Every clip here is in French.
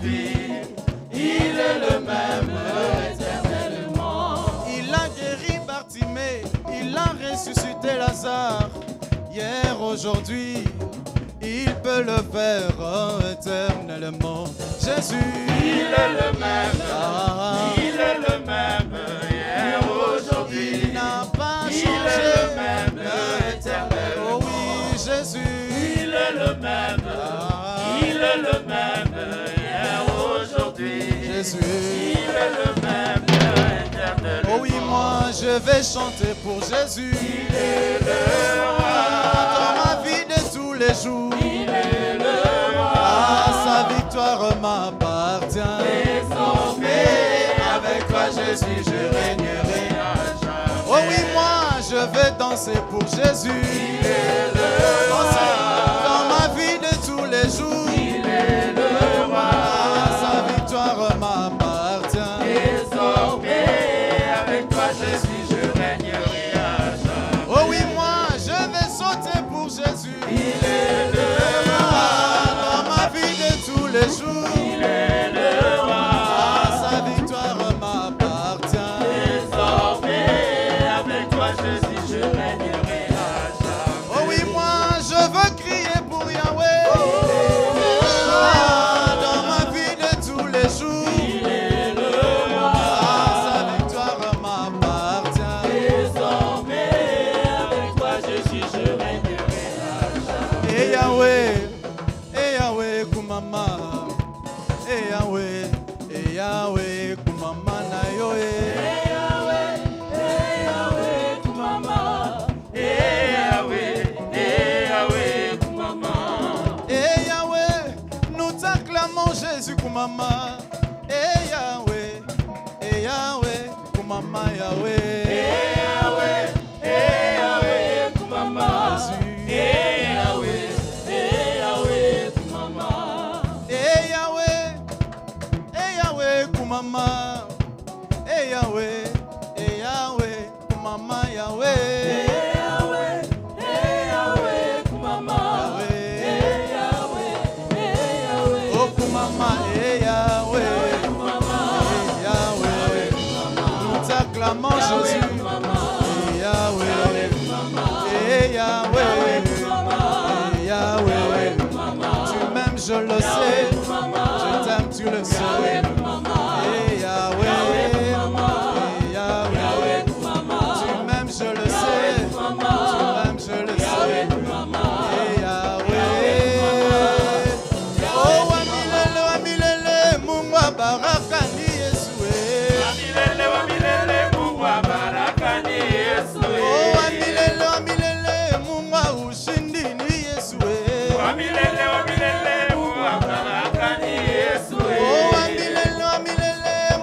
aujourd'hui, il est le même éternellement. Il a guéri Bartimée, il a ressuscité Lazare. Hier, aujourd'hui, il peut le faire éternellement. Jésus, Il est le même, il est le même, hier, aujourd'hui. il n'a pas Il changé. est le même éternellement. Oh oui, Jésus, Il est le même, il est le même, hier, aujourd'hui. Jésus. Il est le même éternellement. Oh oui, moi je vais chanter pour Jésus. Il est le roi. Dans ma vie de tous les jours. Il est le roi. Ah, sa victoire m'appartient. Désormais, avec toi Jésus, je régnerai à jamais. Oh oui, moi je vais danser pour Jésus. Il est le roi. Dans ma vie de tous les jours. Il est le roi. Ah, sa victoire m'appartient. Désormais, avec toi Jésus, je régnerai à jamais. Oh oui, moi je vais sauter pour Jésus. Il est le roi. Ah, dans ma vie de tous les jours. Il est le roi. Ah, sa victoire m'appartient. Désormais, avec toi Jésus, je régnerai à jamais. Oh oui, moi je veux crier pour Yahweh. Ah, dans ma vie de tous les jours. Il est le roi. Ah, sa victoire m'appartient. Désormais, avec toi Jésus, je régnerai à jamais. Et Yahweh, kumama. Et Yahweh, kumama na yo. Et Yahweh, nous t'acclamons Jésus kumama. Et Yahweh, kumama Yahweh. Kumama, Yahweh, kumama Yahweh. Oh kumama, Yahweh, Yahweh, nous t'acclamons Jésus. Yahweh, Yahweh, Yahweh, tu m'aimes, je le sais, je t'aime, tu le sais. Yahweh, Yahweh, tu m'aimes, je le sais, tu m'aimes, je le sais. Yahweh, oh Amilele, Mungwa Barakani Yesue. Oh Amilele, Mungwa Ushindini Yesue. Oh Amilele,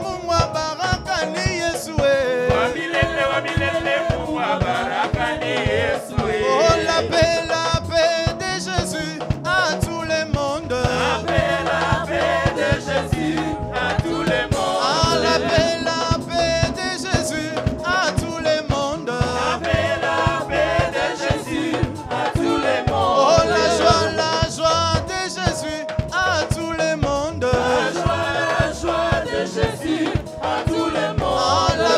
Mungwa Barakani Yesue. Oh la paix de Jésus à tout le monde. La paix de Jésus à tout le monde. Ah la paix de Jésus à tout le monde. La paix de Jésus à tout le monde. Oh la joie de Jésus à tout le monde. La joie de Jésus à tout le monde. Ah la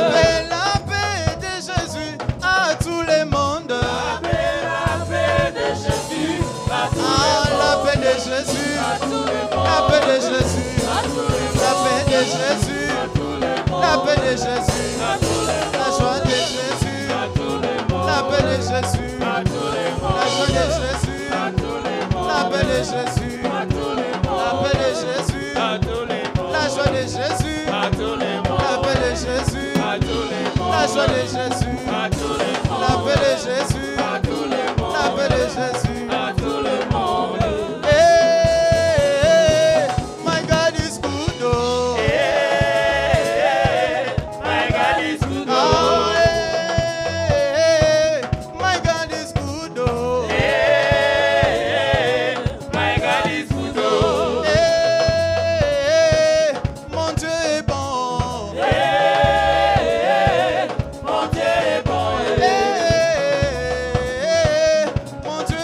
paix de Jésus à tout le monde. La paix de Jésus à tout Ah le monde. la paix de Jésus, la paix de Jésus, la paix de Jésus, la paix de Jésus, la joie de Jésus, la paix de Jésus, la joie de Jésus, la paix de Jésus, la paix de Jésus, la joie de Jésus, la paix de Jésus, la joie de Jésus, la paix de Jésus, la paix de Jésus. Hey, my God is good, oh. My God is good. Oh, hey, my God is good, oh. My God is good. Oh. Hey, mon Dieu est bon. Mon Dieu est bon. Hey, mon Dieu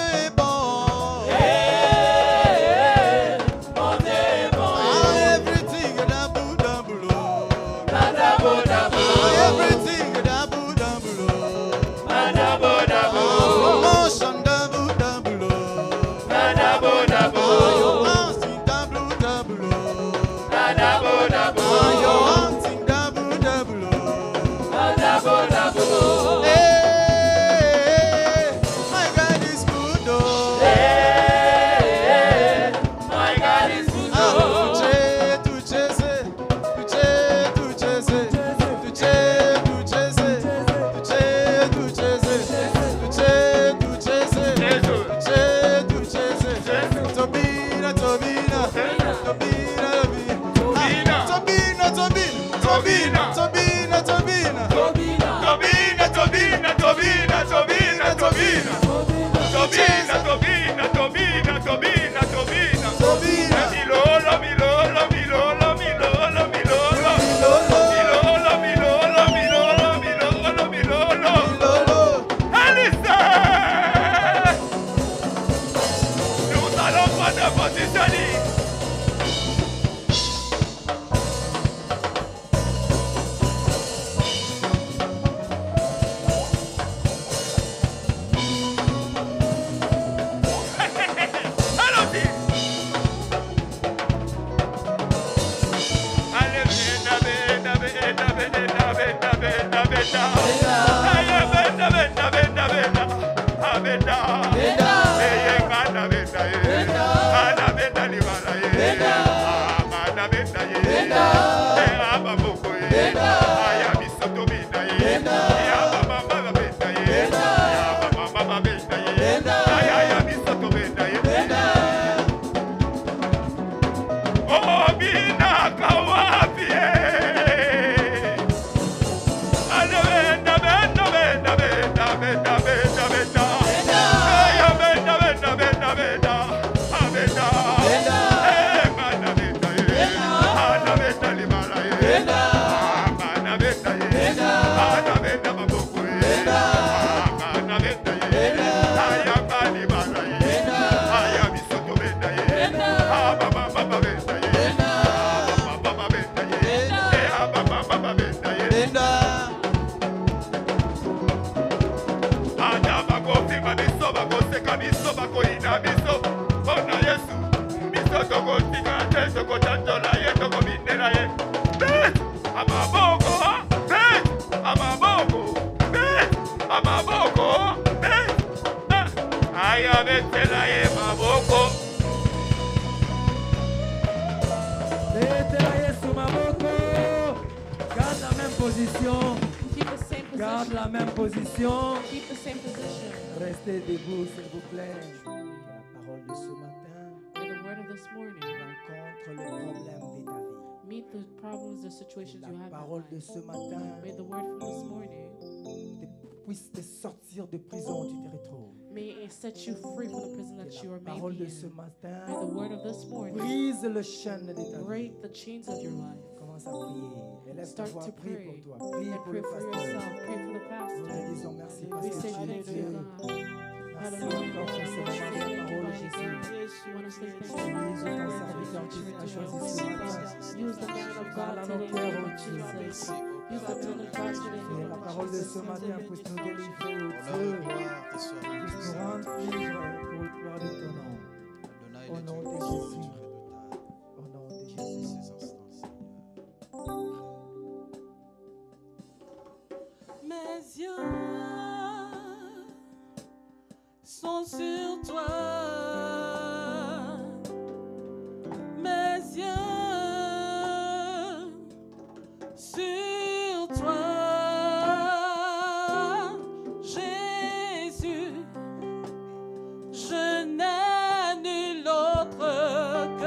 Garde la même position. Keep the same position. Restez debout, s'il vous plaît. Que la parole de ce matin May the word of this morning rencontre les problèmes de ta vie. meet the problems, the situations you La have in parole de life. ce matin May the word from this morning puisse te sortir de prison où tu te retrouves. may it set you free from the prison that you Que are la parole maybe de ce in. matin May the word of this morning brise le chaîne de ta vie. break the chains of your life. Commence à prier. Élève ta Start voix, to prie pray pour toi. Prie and pour pray le for pasteur. yourself. Pray for the Nous te pastor. disons merci parce We que say tu es thank Dieu. you, God. Merci encore pour ce moment de la parole, Jésus. We want to say thank Utilise you. ton serviteur qui t'a choisi ce matin. Use the man of Parle à God nos today, cœurs, Lord oh Dieu. Jesus. Use the man of God today, Que la Lord parole de ce Jesus. matin puisse nous délivrer, oh Honneur Dieu. et gloire te soient Puisse nous rendues, rendre Seigneur. libres pour le gloire de ton nom. L'honneur et Au nom de l'étendue Jésus. du redoutable. Au nom de Dans Jésus. ces instants, Seigneur. Mes yeux sont sur toi. Mes yeux sur toi. Jésus, je n'ai nul autre que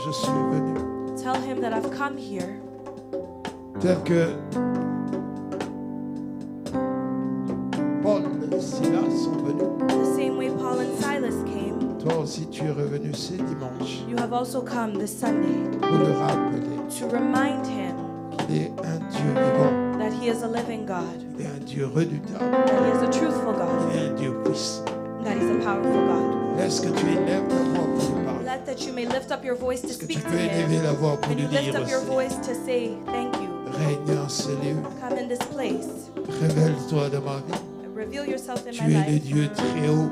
je suis venu. Tell him that I've come here Tel que Paul et Silas sont venus. the same way Paul and Silas came. Toi aussi, tu es revenu ce dimanche You have also come this Sunday pour le rappeler to remind him qu'il est un Dieu vivant, that he is a living God, il est un Dieu redoutable, that he is a truthful God, il est un Dieu puissant. that he's a powerful God. Laisse que tu élèves ta voix pour lui parler. Let that you may lift up your voice to Est-ce que tu speak to peux élever him. la voix pour When lui you lift dire up your aussi, voice to say thank you, règne en ce lieu, come in this place. révèle-toi dans ma vie. Reveal yourself in Tu my es le life. Dieu très haut,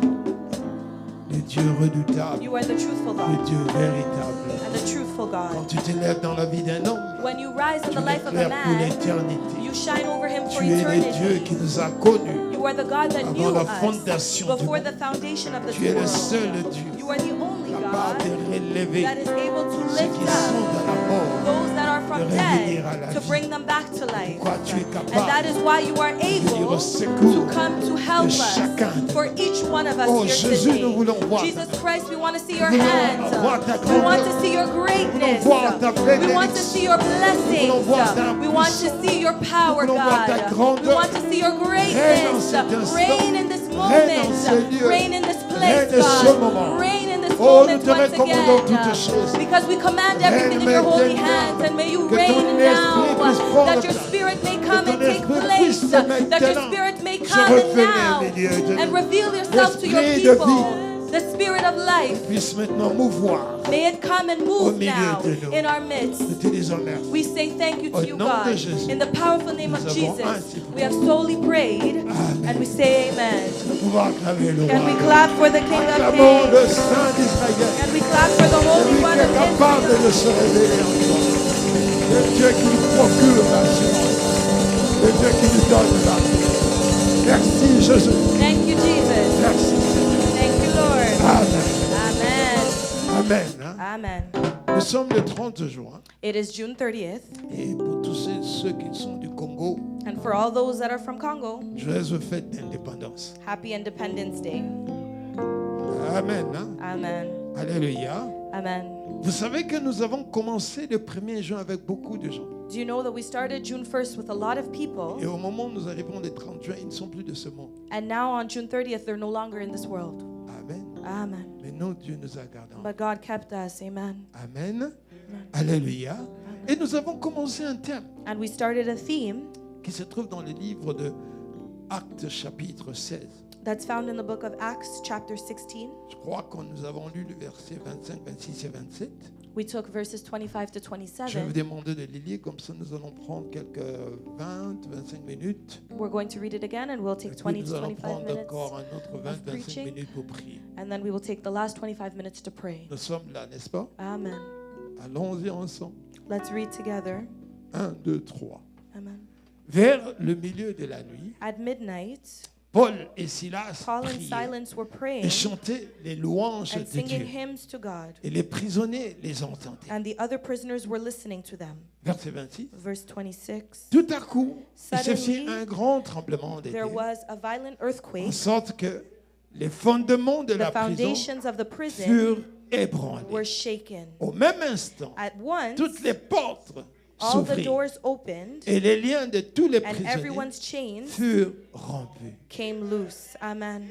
le Dieu redoutable, You are the truthful le God Dieu véritable. and the truthful Quand God. tu t'élèves dans la vie d'un homme, When you rise in tu the life of a l'éclaires pour man, l'éternité. you shine over him for Tu es le Dieu qui eternity. nous a connus You are the God that avant knew la us fondation du before monde. the foundation of Tu es the le world. seul Dieu You are the only capable de God relever that is able to ceux lift qui sont up dans la mort. those that are from de revenir à dead, la to vie. bring them back to life. Pourquoi tu es And capable that is why you are de venir able au secours to come to help de us chacun. for each one of us Oh, here Jésus, today. nous voulons voir Jesus ta- Christ, we want to see your Nous voulons hands. voir ta We want grandeur. to see your greatness. Nous voulons voir ta We want to see your blessings. voulons voir ta We want to puissance. see your power, Nous voulons voir ta God. We grandeur. want to see your Règne en greatness. cet instant. Reign in this Règne en ce moment. lieu. Reign in this place, Règne ce God. moment. Reign in this Oh, moment nous te once recommandons toutes again. choses. Because we command everything in your holy hands, and may you Que ton reign esprit now. puisse prendre That your place. spirit may Que come ton and take esprit place. puisse That your maintenant spirit may se come and révéler now au milieu de nous. and reveal yourself to your L'esprit de people. The spirit of life, Puisse maintenant mouvoir. may it come and Au move milieu now de nous. in our midst. Nous te disons merci. We say thank you Au to you, nom de God. Jésus, In the powerful name of nous avons Jesus, ainsi we have solely prayed, and we say amen. Nous pouvons acclamer le Can we roi. clap for the King of Acclamons le Kings? Saint d'Israël. Can we clap for the Holy Celui One qui est of capable Israel? de se révéler en toi. Le Dieu qui nous procure l'assurance. Le Dieu qui nous donne la vie. Merci Jésus. Thank you, Jesus. Merci Seigneur. Thank you, Lord. Amen. Amen. Amen. Hein. Amen. Nous sommes le 30 juin. It is June 30th, Et pour tous ceux qui sont du Congo, and for all those that are from Congo, joyeuse fête d'indépendance. happy Independence Day. Amen. Hein. Amen. Alléluia. Amen. Vous savez que nous avons commencé le 1er juin avec beaucoup de gens. Do you know that we started June 1st with a lot of people, Et au moment où nous arrivons le 30 juin, ils ne sont plus de ce monde. and now on June 30th, they're no longer in this world. Amen. Amen. Mais non, Dieu nous a gardés. But God kept us. Amen. Amen. Alléluia. Et nous avons commencé un thème And we started a theme qui se trouve dans le livre de Actes chapitre 16. that's found in the book of Acts, chapter 16. Je crois que nous avons lu le verset 25, 26 et 27. We took verses 25 to Je vais vous 27. demander de les lire, comme ça nous allons prendre quelques 20, 25 minutes. We're going to read it again, and we'll Et take puis 20 nous to allons 25 prendre minutes. encore un autre 20, 25 preaching. minutes pour prier. And then we will take the last 25 minutes to pray. Nous sommes là, n'est-ce pas? Amen. Allons-y ensemble. Let's read together. 1, 2, 3. Amen. Vers le milieu de la nuit, At midnight, Paul et Silas Paul and priaient Silas were praying et chantaient les louanges and de singing Dieu. hymns to God, Et les prisonniers les entendaient. and the other prisoners were listening to them. Verset 26. Verse 26. Tout à coup, il se fit Suddenly, un grand tremblement de There Dieu, was a violent en earthquake. sorte que les fondements de The la prison foundations of the prison furent were ébranlés. shaken. Au même instant, At once, toutes les portes all the s'ouvrirent doors opened, et les liens de tous les and prisonniers everyone's chains furent rompus. came loose. Amen.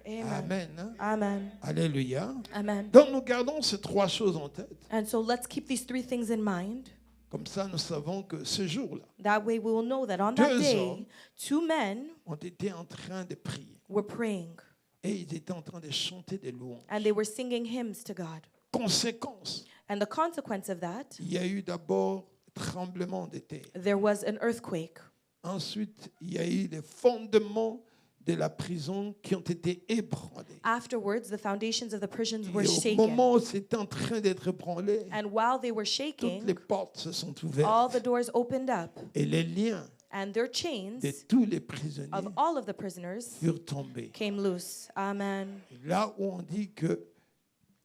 Amen. Amen. Hein? Amen. Alléluia. Amen. Donc nous gardons ces trois choses en tête. And so let's keep these three things in mind. Comme ça, nous savons que ce jour-là, That way we will know that on that Deux day, hommes. 2 men on était en train de prier were praying et ils étaient en train de chanter des louanges. and they were singing hymns to God. Conséquence, And the consequence of that, il y a eu d'abord tremblement de terre. there was an earthquake. Ensuite, il y a eu les fondements de la prison qui ont été ébranlés. Afterwards, the foundations of the prisons Et were au shaken. moment où c'était en train d'être ébranlé, And while they were toutes shaking, les portes se sont all ouvertes the doors opened up, et les liens and their chains de tous les prisonniers of all of the prisoners furent tombés. came loose. Amen. Là où on dit que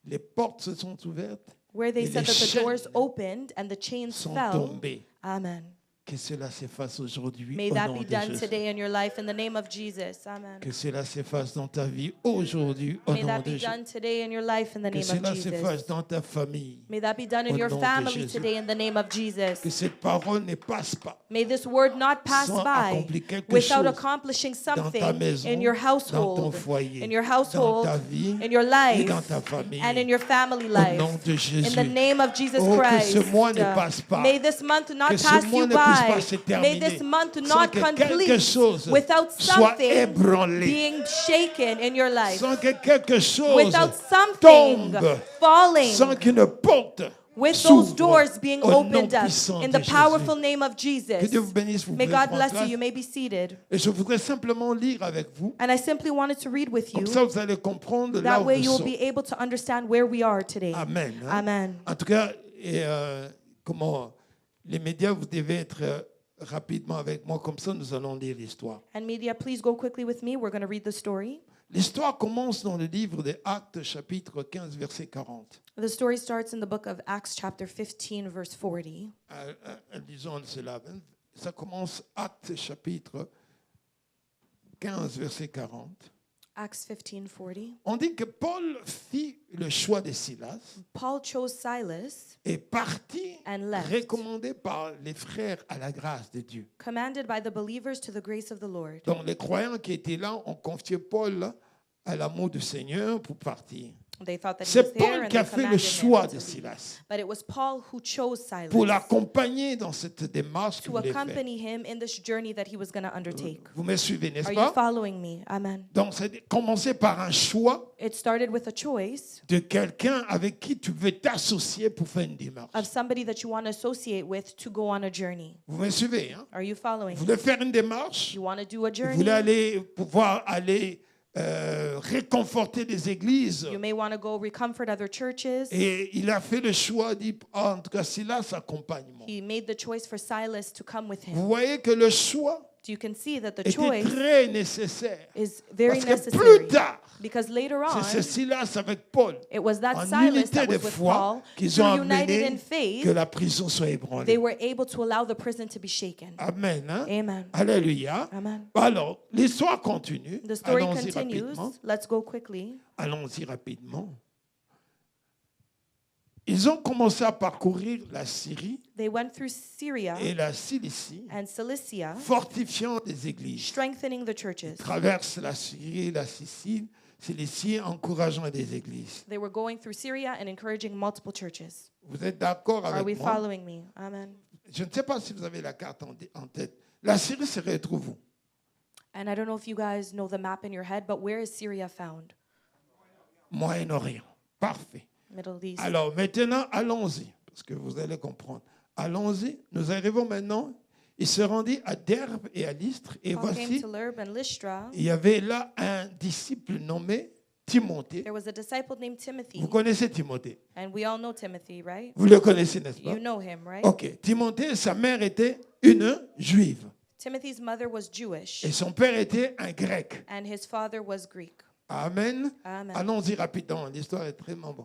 les portes se sont ouvertes, Where they Et said les that the doors chaînes opened and the chains sont fell. tombées. Amen. Que cela s'efface aujourd'hui May au that nom be de done Jésus. today in your life in the name of Jesus. Amen. Que cela s'efface dans ta vie aujourd'hui au May nom that de be Jésus. done today in your life in the Que name of cela s'efface Jesus. dans ta famille. May that be done in Au your nom de family Jésus. today in the name of Que Jesus. cette parole ne passe pas May this word not pass sans by accomplir quelque without chose accomplishing dans ta something maison, in your dans ton household, foyer, in your dans household, ta vie in your et life, dans ta famille. and in your family Au life. nom de Jésus. In the name of Jesus Oh, que Christ. ce mois ne passe pas. May this month not Que ce pass mois you ne puisse pas by. se May terminer this month sans not que quelque complete chose without soit something ébranlé, being shaken in your life. sans que quelque chose Without something tombe, falling. sans qu'une porte With those s'ouvre doors being au nom opened up puissant in de the powerful Jésus. name of Que Jesus. Dieu vous bénisse, vous May pouvez God prendre bless you. place. You may be seated. Et je voudrais simplement lire avec vous. And I simply wanted to read with you. Comme ça, vous allez comprendre là That où way nous you'll sommes. be able to understand where we are today. Amen. hein. Amen. En tout cas, comment les médias, vous devez être rapidement avec moi. Comme ça, nous allons lire l'histoire. And media, please go quickly with me. We're going to read the story. L'histoire commence dans le livre des Actes, chapitre 15, verset 40. The story starts in the book of Acts, chapter 15, verse 40. Disons cela. Ça commence Actes, chapitre 15, verset 40. Acts 15:40. On dit que Paul fit le choix de Silas Paul chose Silas, et partit And left. recommandé par les frères à la grâce de Dieu. commanded by the believers to the grace of the Lord. Donc les croyants qui étaient là ont confié Paul à l'amour du Seigneur pour partir. They thought that he was C'est there Paul and qui a they fait le commanded choix him de to leave. Silas But it was Paul who chose Silas pour l'accompagner dans cette démarche qu'il to voulait faire. accompany him in this journey that he was going to undertake. Vous me suivez, n'est-ce Are you pas? following me? Amen. Donc c'est commencé par un choix It started with a choice de quelqu'un avec qui tu veux t'associer pour faire une démarche. of somebody that you want to associate with to go on a journey. Vous me suivez, hein? Are you following? Vous voulez faire une démarche? You want to do a Vous journey? voulez pouvoir aller réconforter des églises. You may want to go recomfort other churches. Et il a fait le choix, dit, en tout cas, Silas accompagne-moi. He made the choice for Silas to come with Vous him. voyez que le choix So you can see that the était choice très nécessaire. is very Parce que necessary. plus tard, Because later c'est on, Silas avec Paul, it was that en Silas unité that de was with foi, Paul, qu'ils ont who united in amené faith, que la prison soit they ébranlée. were able to allow the prison to be shaken. Amen. Hein? Amen. Alléluia. Amen. Alors, l'histoire continue. The story Allons-y continues. rapidement. Let's go quickly. Allons-y rapidement. Ils ont commencé à parcourir la Syrie They went through Syria et la Cilicie, and Cilicia, fortifiant des églises. strengthening the churches. Traverse la Syrie et la Cilicie, encourageant des églises. They were going through Syria and encouraging multiple churches. Vous êtes d'accord Are we avec moi? following me? Amen. Je ne sais pas si vous avez la carte en tête. La Syrie se retrouve où? And I don't know if you guys know the map in your head, but where is Syria found? Moyen-Orient. Parfait. Middle East. Alors maintenant, allons-y, parce que vous allez comprendre. Allons-y. Nous arrivons maintenant. Il se rendit à Derbe et à Lystre. Et Paul came voici, to Derbe and Lystra. il y avait là un disciple nommé Timothée. There was a disciple named Timothy. Vous connaissez Timothée? And we all know Timothy, right? Vous le connaissez, n'est-ce pas? You know him, right? Ok. Timothée, sa mère était une juive. Timothy's mother was Jewish, Et son père était un grec. and his father was Greek. Amen. Amen. Allons-y rapidement. L'histoire est très bonne.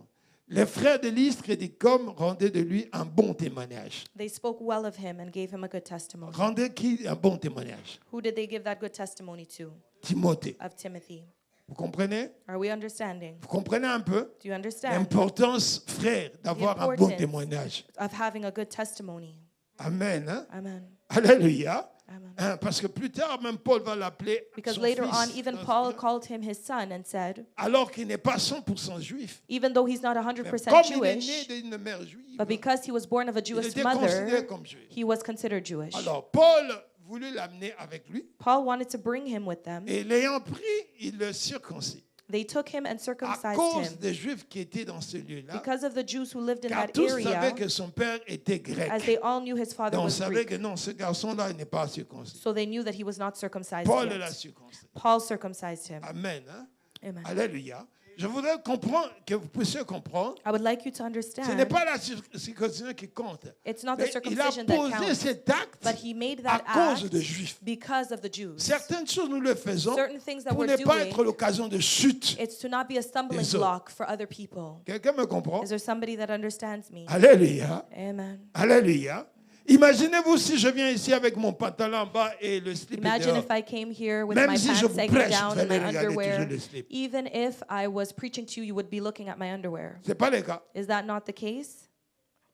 Les frères de Lystre et d'Icôme rendaient de lui un bon témoignage. They spoke well of him and gave him a good testimony. Rendaient qui un bon témoignage? Who did they give that good testimony to? Timothée. Of Timothy. Vous comprenez? Are we understanding? Vous comprenez un peu Do you understand l'importance, frère, d'avoir un bon importance témoignage? of having a good testimony? Amen. Hein? Amen. Alléluia. Amen. Hein, parce que plus tard, même Paul va l'appeler Because son later fils. on, even Paul called him his son and said, Alors qu'il n'est pas 100% juif. even though he's not Mais 100% comme il est né Jewish, d'une mère juive, but because he was born of a il Jewish était mother, considéré comme juif. he was considered Jewish. Alors, Paul voulut l'amener avec lui. Paul wanted to bring him with them. Et l'ayant pris, il le circoncis. They took him and À circumcised cause him. des Juifs qui étaient dans ce lieu-là, Because of the Jews who lived in car that tous savaient area, que son père était grec. as they all knew his father Donc on was savait Greek, que non, ce garçon-là, il n'est pas circoncis. so they knew that he was not circumcised Paul l'a yet. circoncis. Paul circumcised him. Amen. Hein? Amen. Alléluia. Je voudrais comprendre, que vous puissiez comprendre, I would like you to ce n'est understand, pas la circoncision qui compte. it's not the Mais il a circumcision that posé counts, cet acte but he made à that cause act des Juifs. because of the Jews. Certaines choses, nous le faisons Certain things that pour we're ne pas doing, être l'occasion de chute. it's to not be a stumbling Des autres. block for other people. Quelqu'un me comprend? Is there somebody that understands me? Alléluia. Amen. Alléluia. Imaginez-vous si je viens ici avec mon pantalon en bas et le slip est Imagine dehors. if I came here with Même my si je pants vous sagging prêche, down vous and my allez regarder underwear. toujours le slip. Even if I was preaching to you, you would be looking at my underwear. Ce n'est pas le cas. Is that not the case?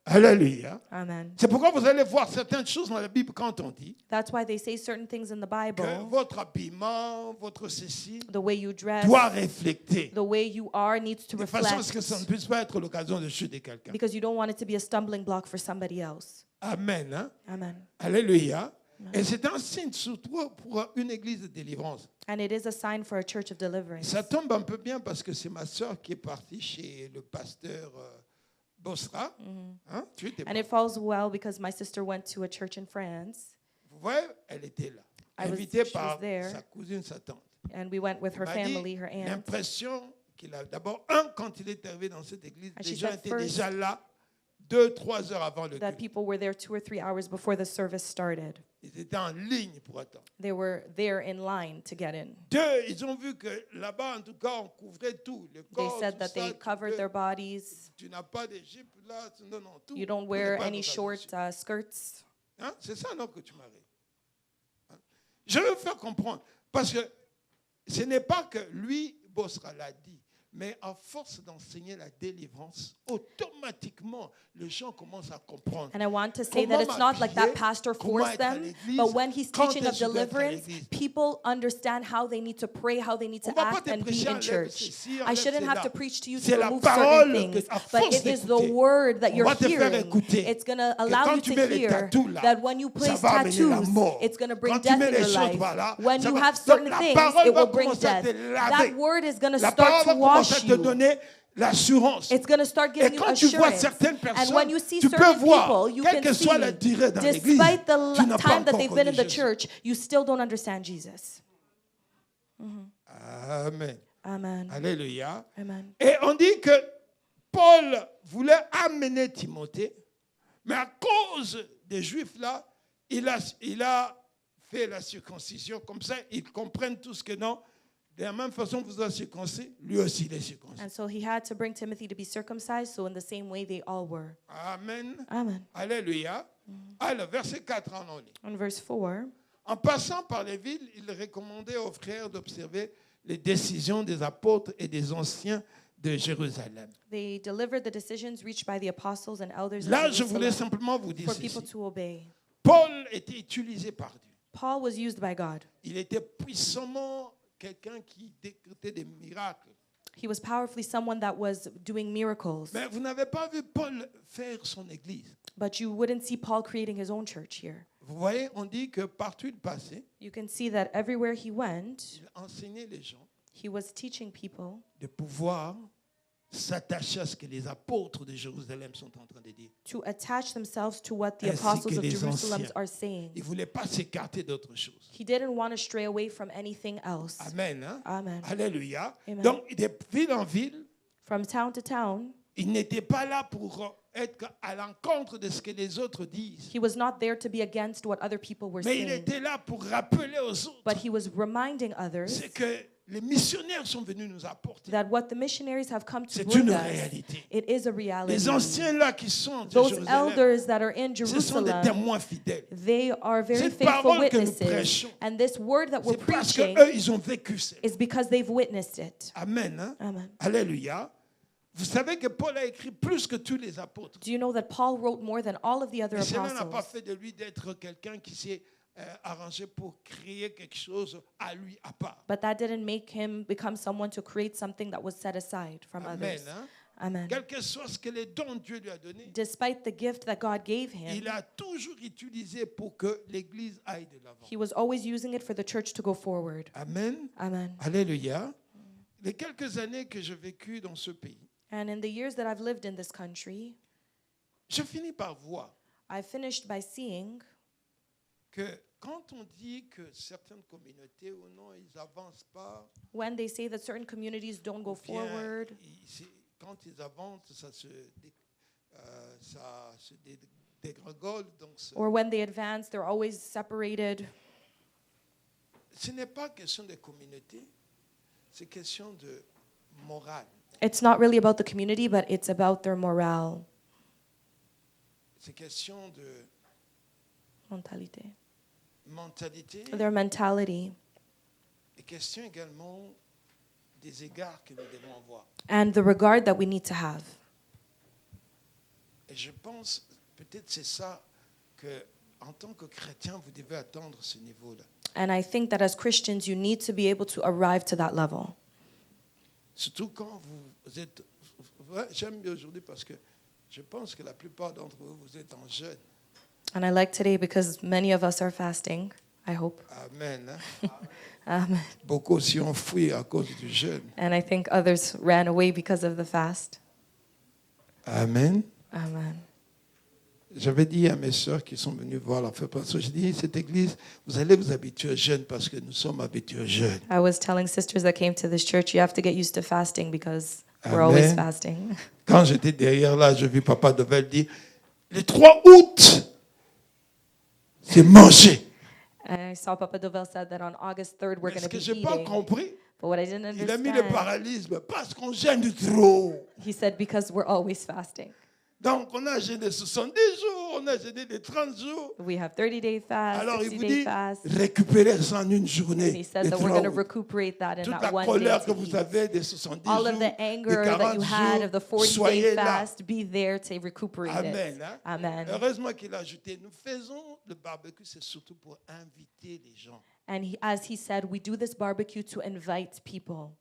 Alléluia. Amen. C'est pourquoi vous allez voir certaines choses dans la Bible quand on dit That's why they say certain things in the que Bible. votre habillement, votre ceci, The way you dress, doit refléter. the way you are needs to De façon à ce reflect. que ça ne puisse pas être l'occasion de chuter quelqu'un. Because you don't want it to be a stumbling block for somebody else. Amen. Hein? Amen. Alléluia. Et c'est un signe surtout pour une église de délivrance. And it is a sign for a church of deliverance. Ça tombe un peu bien parce que c'est ma soeur qui est partie chez le pasteur Bosra. Hein? Tu étais And pas. it falls well because my sister went to a church in France. Vous voyez, elle était là. Invitée she par was there. sa cousine, sa tante. And we went with her Il m'a dit family, her aunt. l'impression qu'il a d'abord, quand il est arrivé dans cette église, And les she gens said étaient first déjà là 2-3 heures avant le That culte. people were there 2 or 3 hours before the service started. Ils étaient en ligne pour attendre. They were there in line to get in. Ils ont vu que là-bas, en tout cas, on couvrait tout. Le They corps, said tout that ça, they covered their bodies. Tu n'as pas d'Égypte là, non, non, tout. You don't tout wear n'est pas any dans ta short position. skirts. Hein? C'est ça, non, que tu m'arrives. Hein? Je veux vous faire comprendre, parce que ce n'est pas que lui, Bosra, l'a dit, mais à force d'enseigner la délivrance, automatiquement, les gens commencent à comprendre. And I want to say Comment that it's not like that m'habiller, pastor comment forced être à them, l'église, but when he's quand teaching est-ce of que je dois être à deliverance, l'église. people understand how they need to pray, how they need On to va pas act te and be prêcher, in enlève church. ceci, I enlève shouldn't have cela. to preach to you C'est to la remove parole certain que, things, à but force it is the d'écouter, word that on you're va te faire hearing. écouter It's going to que allow quand you tu to mets les hear tatous là, that when you ça place va amener la tattoos, mort. it's going to bring Quand tu death mets in les your choses life. par là, When ça you va- have Donc, certain la things, parole it va will bring commencer à death. te laver. That word is going to La start parole to va commencer à wash te you. donner l'assurance. It's going to start Et giving you quand tu vois assurance. certaines And when you personnes, see tu peux certain voir, people, you quelle can que soit see, la durée dans l'église, despite the tu n'as pas time that encore they've been in connu the Jésus. church, you still don't understand Jesus. Amen. Amen. Alléluia. Amen. Et on dit que Paul voulait amener Timothée, mais à cause des Juifs là, il a fait la circoncision. Comme ça, ils comprennent tous que non, de la même façon que vous êtes circoncis, lui aussi il est circoncis. And so he had to bring Timothy to be circumcised, so in the same way they all were. Amen. Amen. Alléluia. Alors, verset 4 en ligne. On verse 4, En passant par les villes, il recommandait aux frères d'observer les décisions des apôtres et des anciens de Jérusalem. they delivered the decisions reached by the apostles and elders Là, of je voulais Jerusalem simplement vous dire for people ceci. to obey. Paul était utilisé par Dieu. Paul was used by God. Il était puissamment quelqu'un qui décrétait des miracles. He was powerfully someone that was doing miracles. Mais vous n'avez pas vu Paul faire son église. But you wouldn't see Paul creating his own church here. Vous voyez, on dit que partout il passait, You can see that everywhere he went, il enseignait les gens he was teaching people de pouvoir s'attacher à ce que les apôtres de Jérusalem sont en train de dire. to attach themselves to what the Ainsi que apostles of les Jerusalem anciens. are saying. Il ne voulait pas s'écarter d'autre chose. He didn't want to stray away from anything else. Amen. Hein? Amen. Alléluia. Amen. Donc, de ville en ville, From town to town, il n'était pas là pour être à l'encontre de ce que les autres disent. he was not there to be against what other people were Mais il saying, était là pour rappeler aux autres but he was reminding others ce que les missionnaires sont venus nous apporter. that what the missionaries have come to C'est bring une us, réalité. it is a reality. Les anciens là qui sont de Those Jérusalem, elders that are in ce sont des Jerusalem, témoins fidèles. they are very Cette faithful parole que nous witnesses. prêchons, And this word that we're C'est parce preaching qu'eux, ils ont vécu ça. is because they've witnessed it. Amen. Hein? Amen. Alléluia. Vous savez que Paul a écrit plus que tous les apôtres. Do you know that Paul wrote more than all of the other Et cela n'a pas apostles? fait de lui d'être quelqu'un qui s'est arrangé pour créer quelque chose à lui à part. But that didn't make him become someone to create something that was set aside from Amen. others. Hein? Amen. Quel que soit ce que les dons que Dieu lui a donné, Despite the gift that God gave him, il a toujours utilisé pour que l'Église aille de l'avant. he was always using it for the church to go forward. Amen. Amen. Alléluia. Les quelques années que j'ai vécues dans ce pays, And in the years that I've lived in this country, je finis par voir I finished by seeing que quand on dit que certaines communautés ou non, ils n'avancent pas, when they say that certain communities don't go ou bien forward, quand ils avancent, ça se dégringole. Donc or when they advance, they're always separated. ce n'est pas question de communauté, c'est question de morale. It's not really about the community, but it's about their morale. C'est question Mentalité. mentalité Their mentality. et question également des égards que nous devons avoir. And the regard that we need to have. Et je pense, peut-être c'est ça que, en tant que chrétien, vous devez atteindre ce niveau-là. And I think that as Christians, you need to be able to arrive to that level. Surtout quand vous êtes... Ouais, j'aime bien aujourd'hui parce que je pense que la plupart d'entre vous, vous êtes en jeûne. And I like today because many of us are fasting, I hope. Amen. Hein? Amen. Beaucoup aussi ont fui à cause du jeûne. And I think others ran away because of the fast. Amen. Amen. J'avais dit à mes sœurs qui sont venues voir la fête pastorale, j'ai dit, cette église, vous allez vous habituer au jeûne parce que nous sommes habitués au jeûne. I was telling sisters that came to this church, you have to get used to fasting because we're always Amen. fasting. Quand j'étais derrière là, je vis Papa Devel dire, le 3 août, c'est manger. And I saw Papa Dovel said that on August 3rd we're Mais going ce to que be je n'ai pas eating. compris, But what I didn't il a mis le understand, paralysme parce qu'on gêne trop. he said because we're always fasting. Donc, on a gêné 70 jours, on a gêné les 30 jours. We have 30-day fast, Alors, il vous 60-day dit, fast. récupérez ça en une journée. He said les that we're 3 going to août. recuperate that in Toute that la one day colère que to vous eat. avez des 70 All jours, of the des anger that 40 you had jours, of the 40-day soyez là. fast, be there to recuperate Amen. it. Hein? Amen. Heureusement qu'il a ajouté, nous faisons le barbecue, c'est surtout pour inviter les gens. And as he said, we do this barbecue to invite people,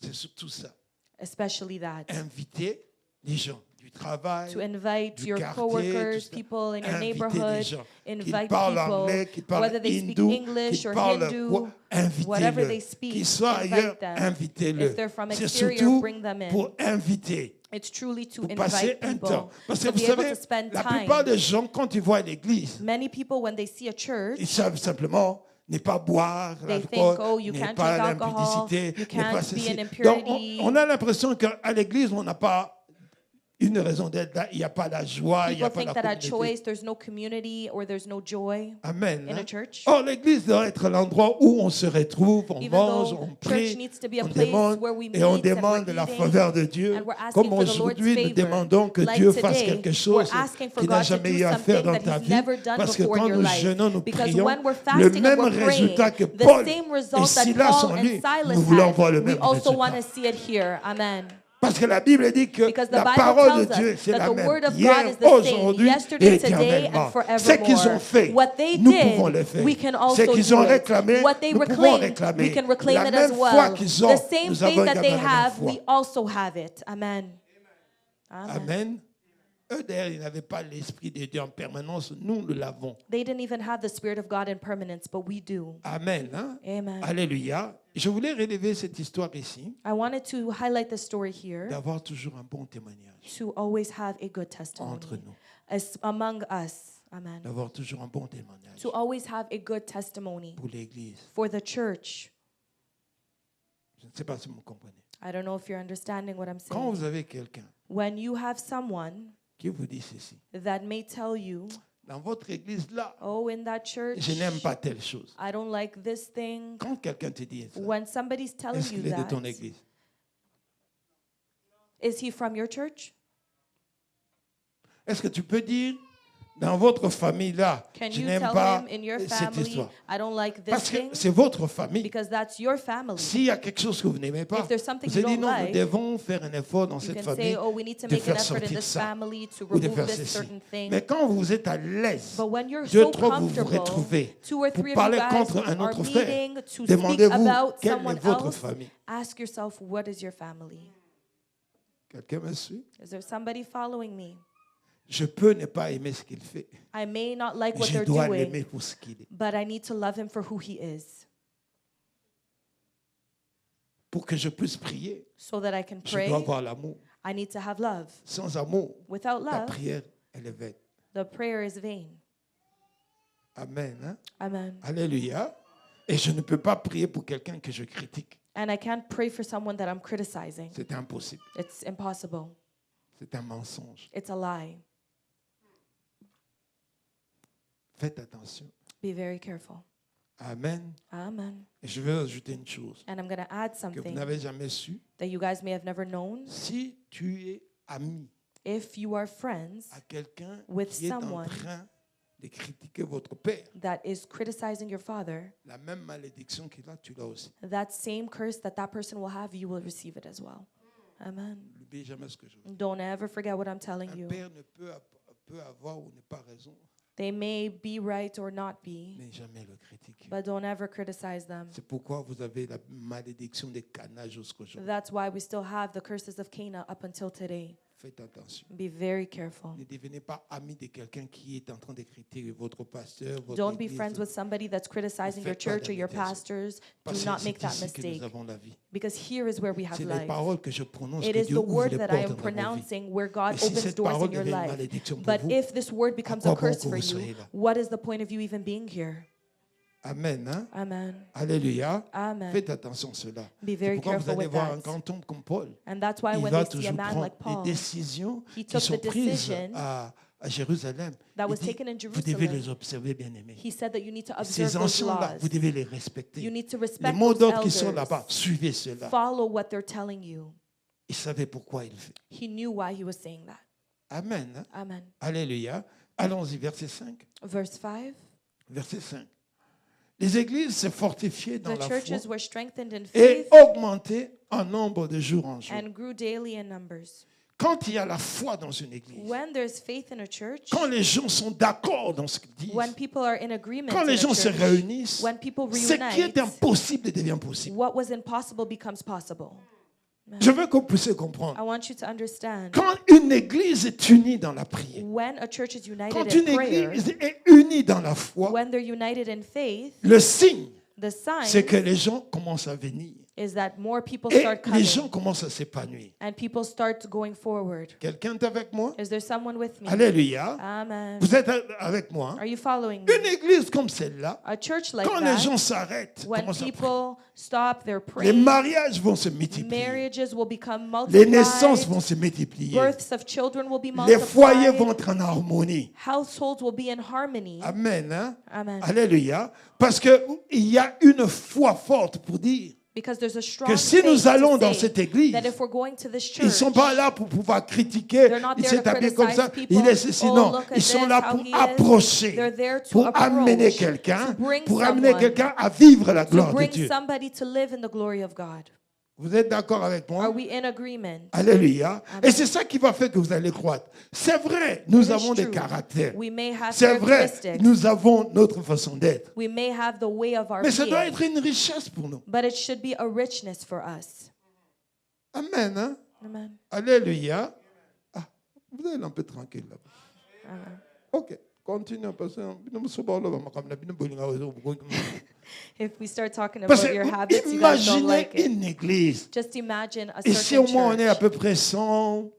C'est surtout ça. especially that. Inviter les gens du travail, To invite du your quartier, coworkers, tout ça. people in your Inviter les neighborhood, gens. Qu'ils invite parlent people, anglais, qu'ils parlent whether they speak hindou, English qu'ils or parlent Hindu, quoi, whatever invitez-le. they speak, Qu'ils soient invite ailleurs, them. invitez-le. If they're from C'est exterior, surtout bring them in. pour inviter. It's truly to Pour passer invite un people, temps. Parce que to vous be able savez, to spend la plupart time. des gens, quand ils voient l'église, Many people, when they see a ils church, savent simplement ne pas boire they l'alcool, think, oh, you ne can't pas drink alcohol, l'impudicité, you ne pas can't be ceci. in Donc, impurity. on a l'impression qu'à l'église, on n'a pas une raison d'être là. Il n'y a pas la joie, il n'y a People pas la think that at communauté. choice there's no community or there's no joy Amen. in hein. a church. Or, l'église doit être l'endroit où on se retrouve, on Even mange, though on church prie, needs to be a on place demande, where we et on meet and demande we're la eating, faveur de Dieu. and we're asking Comme for the Lord's aujourd'hui, nous favor. demandons que Like Dieu fasse today, quelque we're chose asking for qu'il n'a God to jamais do eu à faire something dans that ta He's vie. never done Parce que before quand in your nous life. jeûnons, nous Because prions, when we're le fasting and même we're résultat praying, que the Paul same et result that Silas Paul ont and eu, Silas nous voulons voir had, le we même also want résultat. to see it here. Amen. Parce que la Bible dit que Because the la Bible parole de tells Dieu, us c'est that la the même. word of God Hier, is the same, aujourd'hui et yesterday, today, éternellement. and Ce qu'ils ont forevermore. fait, What they nous pouvons le did, faire. we can Ce also qu'ils ont do it. réclamé, What they nous pouvons reclaimed, réclamer. we can reclaim La it as même foi well. qu'ils ont, The same nous faith avons that they également la même have, foi. we also have it. Amen. Amen. Amen. Eux, d'ailleurs, ils n'avaient pas l'Esprit de Dieu en permanence. Nous, nous l'avons. They didn't even have the Spirit of God in permanence, but we do. Amen. Hein? Amen. Alléluia. Je voulais relever cette histoire ici, I wanted to highlight the story here d'avoir toujours un bon témoignage to always have a good testimony entre nous. as among us. Amen. D'avoir toujours un bon témoignage To always have a good testimony pour l'Église. for the church. Je ne sais pas si vous me comprenez. I don't know if you're understanding what I'm Quand saying. vous avez quelqu'un When you have someone qui vous dit ceci, that may tell you, dans votre Église là, oh, in that church, je n'aime pas telle chose. I don't like this thing. Quand quelqu'un te dit ça, When somebody's telling est-ce you qu'il est de that, ton Église? is he from your church? Est-ce que tu peux dire, dans votre famille là, Can je you n'aime tell pas him in your cette family, histoire? I don't like this Parce que thing? c'est votre famille. Because that's your family. S'il y a quelque chose que vous n'aimez pas, If there's something vous you avez dit don't non, nous like, devons faire un effort dans You cette can famille say, oh, we need to de make an faire effort in sortir this ça family to ou de remove faire this ceci. certain thing. Mais quand vous êtes à l'aise, But when you're deux, so trois, vous vous comfortable, retrouvez 2 or 3 pour of you parler guys contre un are autre frère, meeting to speak demandez-vous about quelle someone est votre else. famille. Ask yourself, what is your family? Quelqu'un me suit? Is there somebody following me? Je peux ne pas aimer ce qu'il fait. I may not like what Je they're dois doing, l'aimer pour ce qu'il est. but I need to love him for who he is, Pour que je puisse prier, so that I can je pray. dois avoir l'amour. I need to have love. Sans amour, Without ta love, prière, elle est vaine. the prayer is vain. Amen. Hein? Amen. Alléluia. Et je ne peux pas prier pour quelqu'un que je critique. And I can't pray for someone that I'm criticizing. C'est impossible. It's impossible. C'est un mensonge. It's a lie. Faites attention. Be very careful. Amen. Amen. Et je vais ajouter une chose And I'm going to add que vous something n'avez jamais su. that you guys may have never known. Si tu es ami If you are friends à quelqu'un with qui est en someone train de critiquer votre père, that is criticizing your father, la même malédiction qu'il a, tu l'as aussi. that same curse that that person will have, you will receive it as well. Amen. N'oubliez jamais ce que je vous dis. Don't ever forget what I'm telling Un you. père ne peut avoir ou ne pas raison, They may be right or not be, mais jamais le critique. but don't ever criticize them. C'est pourquoi vous avez la malédiction des Cana jusqu'aujourd'hui. That's why we still have the curses of Cana up until today. Faites attention. Be very careful. Ne devenez pas ami de quelqu'un qui est en train de critiquer votre pasteur, votre Don't be église. friends with somebody that's criticizing your Faites pas church or your d'imitation. pastors. Parce Do que not c'est make that ici que nous mistake, avons la vie. because here is where we have C'est les life. paroles que je prononce It que is Dieu the ouvre word les that I portes am dans vos vies. pronouncing where God Et si opens cette doors in parole your devient une life. malédiction pour But vous, if this word becomes a à quoi bon curse que for vous you, soyez là? what is the point of you even being here? Amen. Hein? Amen. Alléluia. Amen. Faites attention à cela. Be C'est very pourquoi vous careful allez with voir un that. grand homme comme Paul. And that's why Il when va they see a toujours man prendre like des Paul décisions he qui took sont the prises decision à Jérusalem. that Il was dit, taken in vous devez Jerusalem, les observer, bien aimés. he said that you need to Ces observe those anciens-là, vous laws. devez les respecter. You need to Les respect mots those d'ordre qui sont là-bas, elders. suivez cela. Follow what they're telling you. Il savait pourquoi il fait. He knew why he was saying that. Amen. Hein? Amen. Alléluia. Allons-y, verset 5. Verse 5. Verset 5. Les églises se fortifiaient dans The la churches foi were strengthened in et faith augmentaient en nombre de jour en jour. and grew daily in numbers. Quand il y a la foi dans une église, When there's faith in a church, quand les gens sont d'accord dans ce qu'ils disent, when people are in agreement quand in les a gens se church, réunissent, when people ce qui est reunite, impossible devient possible. what was impossible becomes possible. Je veux que vous puissiez comprendre. I want you to understand. Quand une église est unie dans la prière, When a church is quand united une in prayer, église est unie dans la foi, when they're united in faith, le signe, the sign c'est que les gens commencent à venir. is that more people Et start les gens coming commencent à s'épanouir. and people start going forward. Quelqu'un est avec moi? Is there someone with me? Alléluia. Amen. Vous êtes avec moi? Are you following Une me? église comme celle-là, A church like quand les gens that, s'arrêtent, when commencent à prier. people stop their Les praying, mariages vont se multiplier. marriages will become Les naissances multiplied, vont se multiplier. births of children will be Les foyers vont multiplied, être en harmonie. households will be in harmony. Amen. Hein? Amen. Alléluia. Parce qu'il y a une foi forte pour dire Because there's a strong que si faith nous allons to dans say cette église, that if we're going to this ils ne church, sont pas là pour pouvoir critiquer, they're not il there s'est to habillé comme ça, criticize il est people. ceci. Oh, Non, look at ils sont this, là how pour he is. approcher, They're there to pour approach, amener quelqu'un, to bring pour amener someone, quelqu'un à vivre la to gloire de bring Dieu. somebody to live in the glory of God. Vous êtes d'accord avec moi? Are we in agreement? Alléluia. Amen. Et c'est ça qui va faire que vous allez croître. C'est vrai, nous It is avons des true. caractères. We may have C'est vrai, characteristics. nous avons notre façon d'être. We may have the way of our Mais ça doit being, être une richesse pour nous. but it should be a richness for us. Amen. Hein? Amen. Alléluia. Ah, vous êtes un peu tranquille là-bas. Amen. Ok, continuons. Parce que If we start talking Parce about your que habits, you guys don't imaginez like it. une église. Just imagine a Ici, au certain moins, on est à church. peu près 100.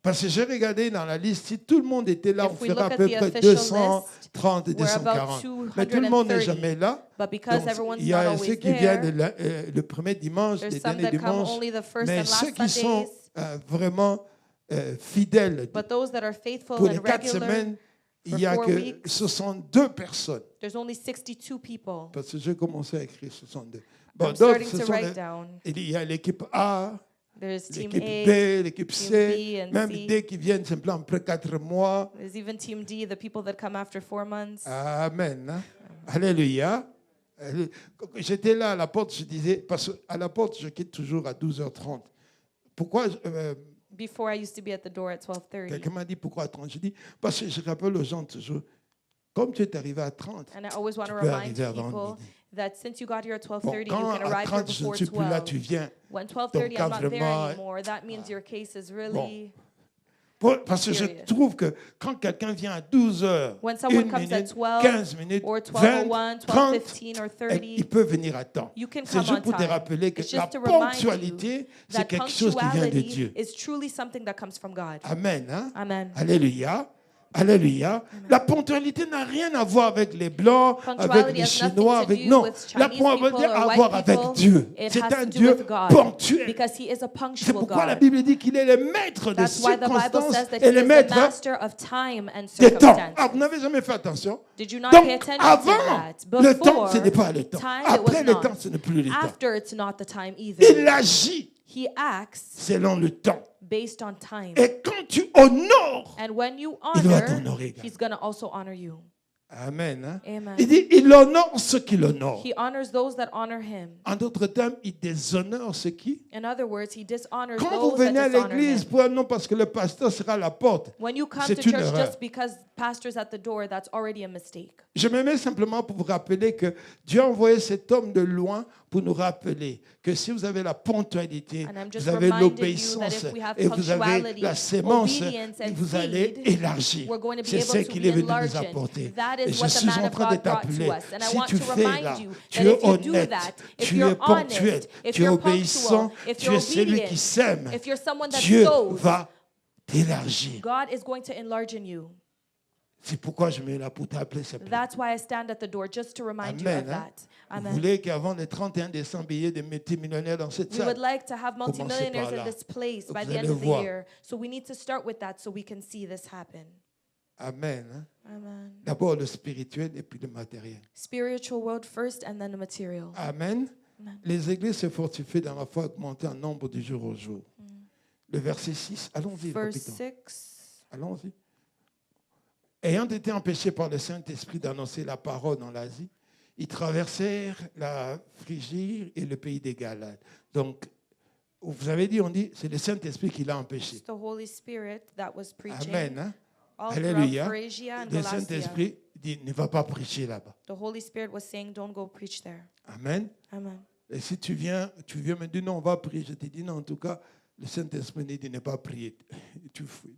Parce que j'ai regardé dans la liste, si tout le monde était là, If on we ferait à look at peu the près official 230 et we're about 240. Mais tout le monde n'est 230. jamais là. But because Donc, everyone's il y not a always ceux qui viennent there, le premier dimanche, there's les some derniers that come dimanches. only the first Mais and ceux last qui sont Sundays. vraiment fidèles, But those that are faithful pour les and 4 regular, semaines, il for n'y a 4 que weeks, 62 personnes. there's only 62 people. Parce que j'ai commencé à écrire 62. I'm Bon, d'autres, starting ce to sont write les- down. il y a l'équipe A, There's Team l'équipe A, B, l'équipe Team C, B and même C. D qui viennent simplement après 4 mois. there's even Team D, the people that come after 4 months. Amen. Hein? Alléluia. J'étais là à la porte, je disais, parce qu'à la porte, je quitte toujours à 12h30. Pourquoi Before, I used to be at the door at 12:30. quelqu'un m'a dit pourquoi à 30? Je dis, parce que je rappelle aux gens toujours, comme tu es arrivé à 30, And I always want tu to peux remind arriver avant people midi. that since you got here at Bon, 12:30, quand you can à arrive here 30, je ne before suis plus là, 12. tu viens. When 12:30, I'm not there vraiment, anymore. That means your case is really. Parce que je Period. trouve que quand quelqu'un vient à 12h, When someone 1 comes at minute, 12 15 minutes, or 20, 12:01, 30, 12:15 or 30, il peut venir à temps. you can C'est come juste on pour te time. rappeler que It's la just to remind ponctualité, you c'est that quelque chose qui vient de punctuality Dieu. is truly something that comes from God. Amen. Hein? Amen. Alléluia. Alléluia. La ponctualité n'a rien à voir avec les Blancs, avec Punctuality les has Chinois, nothing to avec do non. with La Chinese ponctualité people a or à voir white avec people. Dieu. It C'est has un to do Dieu with God ponctuel. because He is a C'est punctual pourquoi la God. Bible dit qu'il est le maître des That's why the Bible circonstances says that et He le is the maître master of time and des temps. Ah, circumstances. vous n'avez jamais fait attention? Did you not Donc, pay attention to avant, that? le temps, Before, ce n'est pas le temps. time, it Après was le not. temps, ce n'est plus le temps. After, it's not the time Il either. agit He acts selon le temps. based on time. Et quand tu honores And And when you il va honor, t'honorer également. he's going to also honor you. Amen. Hein? Amen. Il dit, il honore ceux qui l'honorent. He honors those that honor him. En d'autres termes, il déshonore ceux qui. In other words, he dishonors Quand vous those that venez à dishonor l'église, him. pour un nom parce que le pasteur sera à la porte, When you come c'est to une church erreur. just because pastor's at the door, that's already a mistake. Je me mets simplement pour vous rappeler que Dieu a envoyé cet homme de loin pour nous rappeler que si vous avez la ponctualité, And I'm just vous avez reminding you l'obéissance that if we have et vous avez punctuality, la sémence, obedience and vous allez seed, élargir. we're going to be C'est able ce to qu'il be est venu nous enlarged. apporter. That Et is je what the suis man en of train de God brought t'appeler. to us. And I Si want tu to fais remind là, you tu that es if you do honnête, that, if tu es you're ponctuel, honest, if tu es you're obéissant, punctual, if tu you're es celui qui obedient, sème, if you're someone that Dieu sows, va t'élargir. God is going to enlarge in you. C'est pourquoi je me là pour t'appeler simplement. That's why I stand at the door, just to remind you of Amen. Hein? that. Vous Amen. voulez qu'avant le 31 décembre, il y ait des multimillionnaires dans cette We salle. would like to have Commencez multimillionaires par in là. this place by Vous the end allez of the voir. year. So we need to start with that so we can see this happen. Amen. Hein? Amen. D'abord le spirituel et puis le matériel. Spiritual world first and then the material. Amen. Amen. Les églises se fortifient dans la foi, augmenter en nombre du jour au jour. Le verset 6, allons-y. Verse rapidement. 6. Allons-y. Ayant été empêchés par le Saint-Esprit d'annoncer la parole dans l'Asie, ils traversèrent la Phrygie et le pays des Galades. Donc, vous avez dit, on dit, c'est le Saint-Esprit qui l'a empêché. It's the Holy Spirit that was preaching Amen. Hein? all Alléluia. throughout Phrygia and Le Galatia. Saint-Esprit dit, ne va pas prêcher là-bas. The Holy Spirit was saying, don't go preach there. Amen. Amen. Et si tu viens me dire, non, on va prier, je te dis, non, en tout cas, le Saint-Esprit dit de ne pas prier.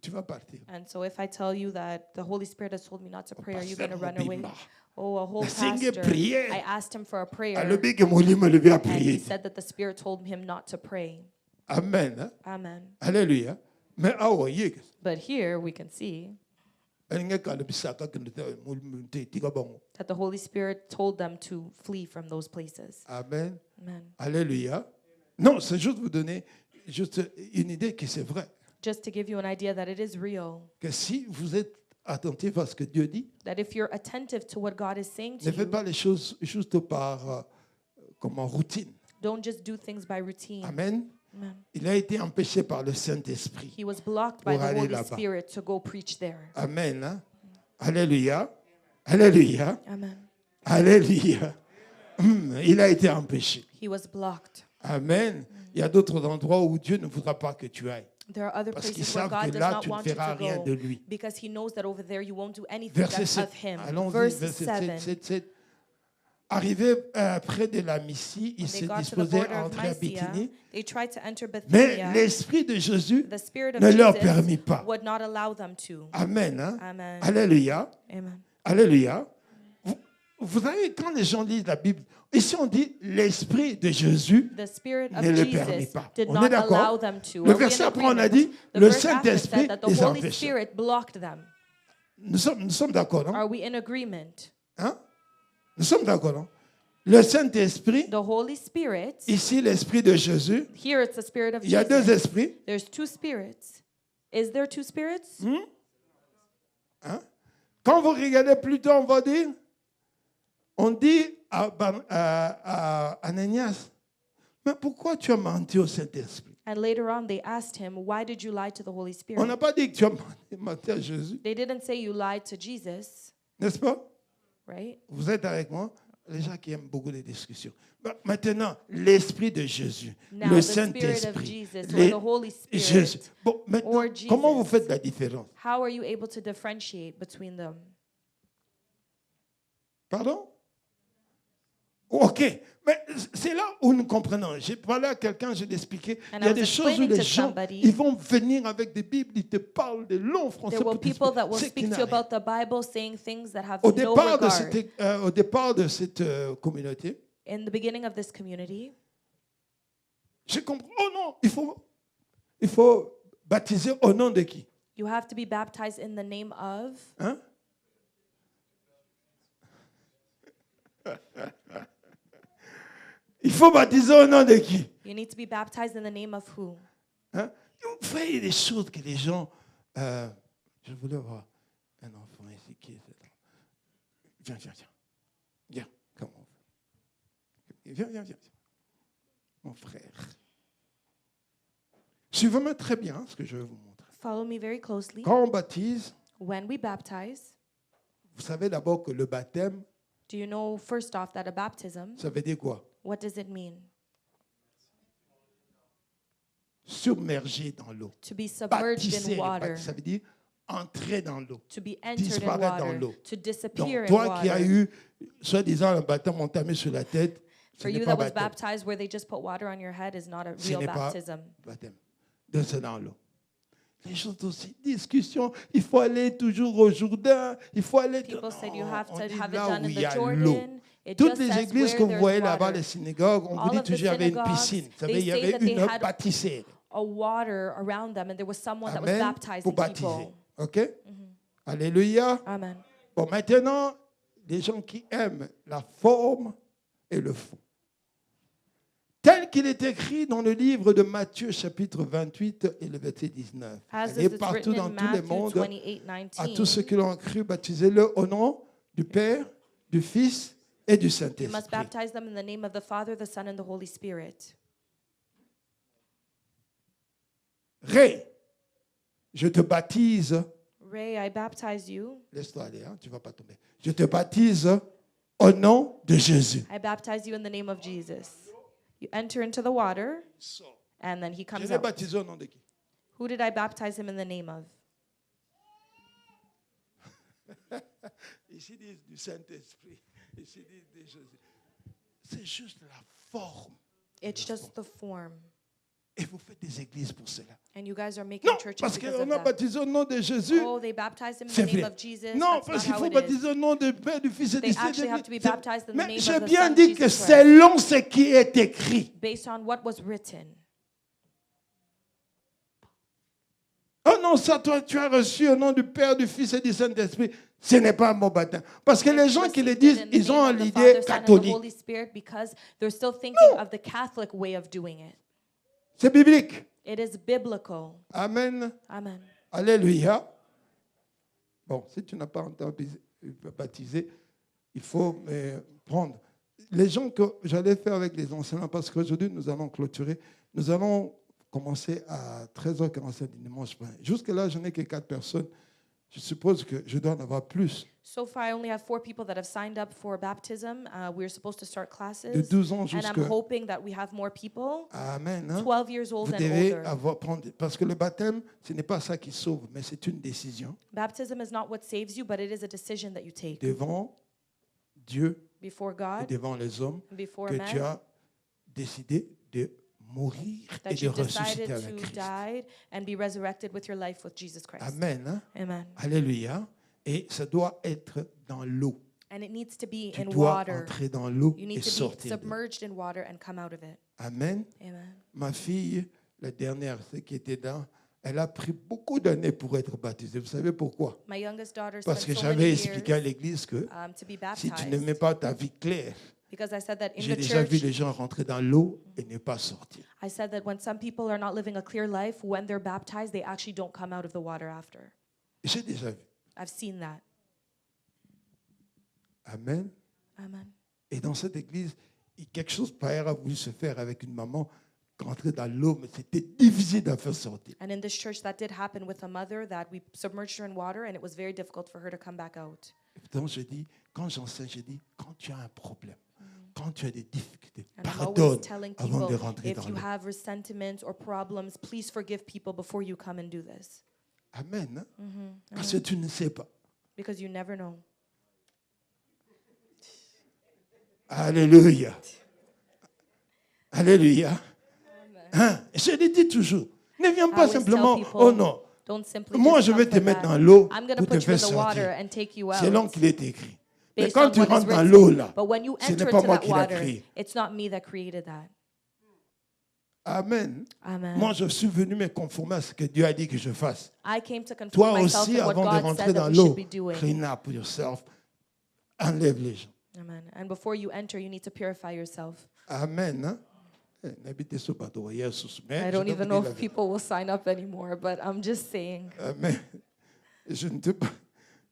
Tu vas partir. And so if I tell you that the Holy Spirit has told me not to pray, are you going to Pasteur run away? Mobimba. Oh, a whole Le Seigneur pastor. priait. I asked him for a Ah, prayer. le bec me levé à And he prier. said that the Spirit told him not to pray. Amen. Hein? Amen. Alléluia. Mais ah ouais, But here we can see that the Holy Spirit told them to flee from those places. Amen. Amen. Alléluia. Non, c'est juste vous donner juste une idée que c'est vrai. Just to give you an idea that it is real, Que si vous êtes attentif à ce que Dieu dit, that if you're attentive to what God is saying to ne faites you, pas les choses juste par comme en routine. don't just do things by routine. Amen. Amen. Il a été empêché par le Saint-Esprit. He was blocked by Pour the aller Holy là-bas. Spirit to go preach there. Amen. Hein? Alléluia. Alléluia. Amen. Alléluia. Il a été empêché. He was blocked. Amen. Il y a d'autres endroits où Dieu ne voudra pas que tu ailles. There are other Parce qu'ils places where savent God que does là, not tu ne want you feras to rien de go lui. because he knows that over there you won't do anything Verset that's 7. of him. Allons-y. Verse Verset 7. 7. Arrivé près de la Mysie, il When se they got to the disposait border à of entrer à Mysia, Bithynie, they tried to enter mais Bithynia. l'Esprit de Jésus The Spirit of ne leur permit Jesus pas. would not allow them to. Amen. Hein? Amen. Alléluia. Amen. Alléluia. Vous savez, quand les gens lisent la Bible, ici on dit l'Esprit de Jésus The Spirit of ne le permit Jesus pas. did On est not allow d'accord? them to. Le Are we in verset après, on a agreement? dit The le verse after Saint-Esprit said that the les Holy empêche. Spirit blocked them. Nous sommes d'accord, non? Are we in agreement? Hein? Nous sommes d'accord, non? Le Saint-Esprit, The Holy Spirit, ici l'Esprit de Jésus, here it's the Spirit of il y a deux Jesus. esprits. There's two spirits. Is there two spirits? Hein? Quand vous regardez plus tard, on dit à Ananias, mais pourquoi tu as menti au Saint-Esprit? And later on, they asked him, why did you lie to the Holy On Spirit? n'a pas dit que tu as menti à Jésus, They didn't say you lied to Jesus, n'est-ce pas? right? Vous êtes avec moi? Les gens qui aiment beaucoup les discussions. Maintenant, l'Esprit de Jésus, Now, le the Spirit of Saint-Esprit, Jesus, or the Holy Spirit, Jésus. Bon, maintenant, or Jesus. comment vous faites la différence? how are you able to differentiate between them? Pardon? Ok, mais c'est là où nous comprenons. J'ai parlé à quelqu'un, je l'ai expliqué. And Il y a I was des choses où explaining les to gens, somebody, ils vont venir avec des Bibles, ils te parlent des longs français. There will pour people that will t'expliquer. speak to you about the Bible saying things that have Au no départ de regard. au départ de cette communauté, In the beginning of this community, j'ai compris. Oh non, il faut baptiser au nom de qui? you have to be baptized in the name of. Hein? Il faut baptiser au nom de qui? You need to be baptized in the name of who? Hein? Vous voyez des choses que les gens... je voulais voir un enfant ici qui est là. Viens. Viens, comment? Viens. Mon frère. Suivez-moi très bien ce que je vais vous montrer. Follow me very closely. Quand on baptise, When we baptize, vous savez d'abord que le baptême, do you know first off that a baptism, ça veut dire quoi? what does it mean? Submerger dans l'eau. To be submerged Baptiser, in water, ça veut dire entrer dans l'eau. to be entered in Disparaître dans water, l'eau. to Donc, disappear in toi qui as water. eu, soi-disant, un baptême, on t'a mis sur la tête, ce For n'est you pas that was baptême. baptized where they just put water on your head is not a Ce real n'est pas baptism. baptême. Donc, c'est dans l'eau. Les choses aussi, discussion, il faut aller toujours au Jourdain, il faut aller... People said you Non, have on to dit have it là done où in il y the a l'eau. Jordan. It Toutes just les says églises que where vous there's voyez là-bas, water. les synagogues, on vous All dit of the toujours qu'il y avait une synagogues, piscine. Vous savez, they il y say avait that they une had bâtissère. A water around them, and there was someone that was Amen. baptizing Pour baptiser. people. OK? Alléluia. Amen. Bon, maintenant, les gens qui aiment la forme et le fond. Tel qu'il est écrit dans le livre de Matthieu, chapitre 28 et le verset 19. As Allez it's partout written dans in tous les Matthew mondes. 28:19. À tous ceux qui l'ont cru, baptisez-le au nom du Père, du Fils et du You must Saint-Esprit. baptize them in the name of the Father, the Son, and the Holy Spirit. Ré, je te baptise. Ray, I baptize you. Laisse-toi aller, hein, tu ne vas pas tomber. Je te baptise au nom de Jésus. I baptize you in the name of Jesus. You enter into the water, and then he Je comes l'ai out. baptisé au nom de qui? Who did I baptize him in the name of? Ici dit du Saint-Esprit. Ici dit des choses. C'est juste la forme. It's just the form. Et vous faites des églises pour cela. And you guys are making Non, churches parce because qu'on of a that. baptisé au nom de Jésus. Oh, they baptized him in C'est the name vrai. of Jesus. Non, That's parce not qu'il how faut it baptiser is. au nom du Père, du Fils et du They actually have to be Saint-Esprit. baptized in the Mais name j'ai of the bien Son, dit que Jesus c'est Christ, long ce qui est écrit. based on what was written. Oh non, ça, toi, tu as reçu au nom du Père, du Fils et du Saint-Esprit. Ce n'est pas un bon baptême. Parce que les gens qui le disent, ils ont l'idée catholique. Holy Spirit because they're still thinking of the Catholic way of doing it. C'est biblique. It is biblical. Amen. Amen. Alléluia. Bon, si tu n'as pas encore baptisé, il faut prendre. Les gens que j'allais faire avec les enseignants, parce qu'aujourd'hui, nous allons clôturer. Nous allons commencer à 13h45 du dimanche. Jusque-là, je n'ai que 4 personnes. Je suppose que je dois en avoir plus. So far, I only have 4 people that have signed up for baptism. We're supposed to start De classes. 12 ans And jusqu'à... I'm hoping that we have more people, Amen. Hein? 12 years old Vous and devez older. prendre... Parce que le baptême, ce n'est pas ça qui sauve, mais c'est une décision Baptism is not what saves you, but it is a decision that you take devant Dieu before et God, devant les hommes before que tu men, as décidé de mourir et that de you've ressusciter decided avec to Christ. die and be resurrected with your life with Jesus Christ. Amen. Hein? Amen. Alléluia. Et ça doit être dans l'eau. And it needs to be Tu in dois water. entrer dans l'eau You et need to be sortir de l'eau. submerged in water and come out of it. Amen. Amen. Ma fille, la dernière, celle qui était là, elle a pris beaucoup d'années pour être baptisée. Vous savez pourquoi? My youngest daughter Parce que spent so many j'avais years expliqué à l'église que to be si tu ne mets baptized. pas ta vie claire, Because I said that in j'ai the déjà vu church, les gens rentrer dans l'eau et ne pas sortir. I said that when some people are not living a clear life, when they're baptized, they actually don't come out of the water after. J'ai déjà vu. I've seen that. Amen. Amen. Et dans cette église, quelque chose pareil a voulu se faire avec une maman rentrer dans l'eau, mais c'était difficile de la faire sortir. And in this church, that did happen with a mother that we submerged her in water, and it was very difficult for her to come back out. Donc je dis, quand j'enseigne, je dis, quand tu as un problème, quand tu as des difficultés, And I'm pardonne always telling avant de people, rentrer if dans you l'eau. have resentments or problems, please forgive people before you come and do this. Amen. Hein? Parce que tu ne sais pas. Because you never know. Alléluia. Alléluia. Hein? Je le dis toujours. Ne viens I pas always tell simplement, people, oh non, don't simply moi just je come vais te for mettre that. dans l'eau I'm going to pour te put you faire in the water sortir. and take you C'est long out qu'il est écrit. Mais based quand on tu what is rentres dans written. l'eau là, But when you ce enter n'est pas into moi that qui l'ai water, créé. it's not me that created that. Amen. Amen. Moi je suis venu me conformer à ce que Dieu a dit que je fasse. I came to conform Toi myself aussi, to what avant de God rentrer said dans that we should l'eau, be doing. clean up yourself. Enlève les gens. Amen. And before you enter, you need to purify yourself. Amen. Hein? N'habitez sur bateau. Jesus. Mais I don't je dois even vous know dire la if vérité. people will sign up anymore, but I'm just saying. Amen. Je ne te pas.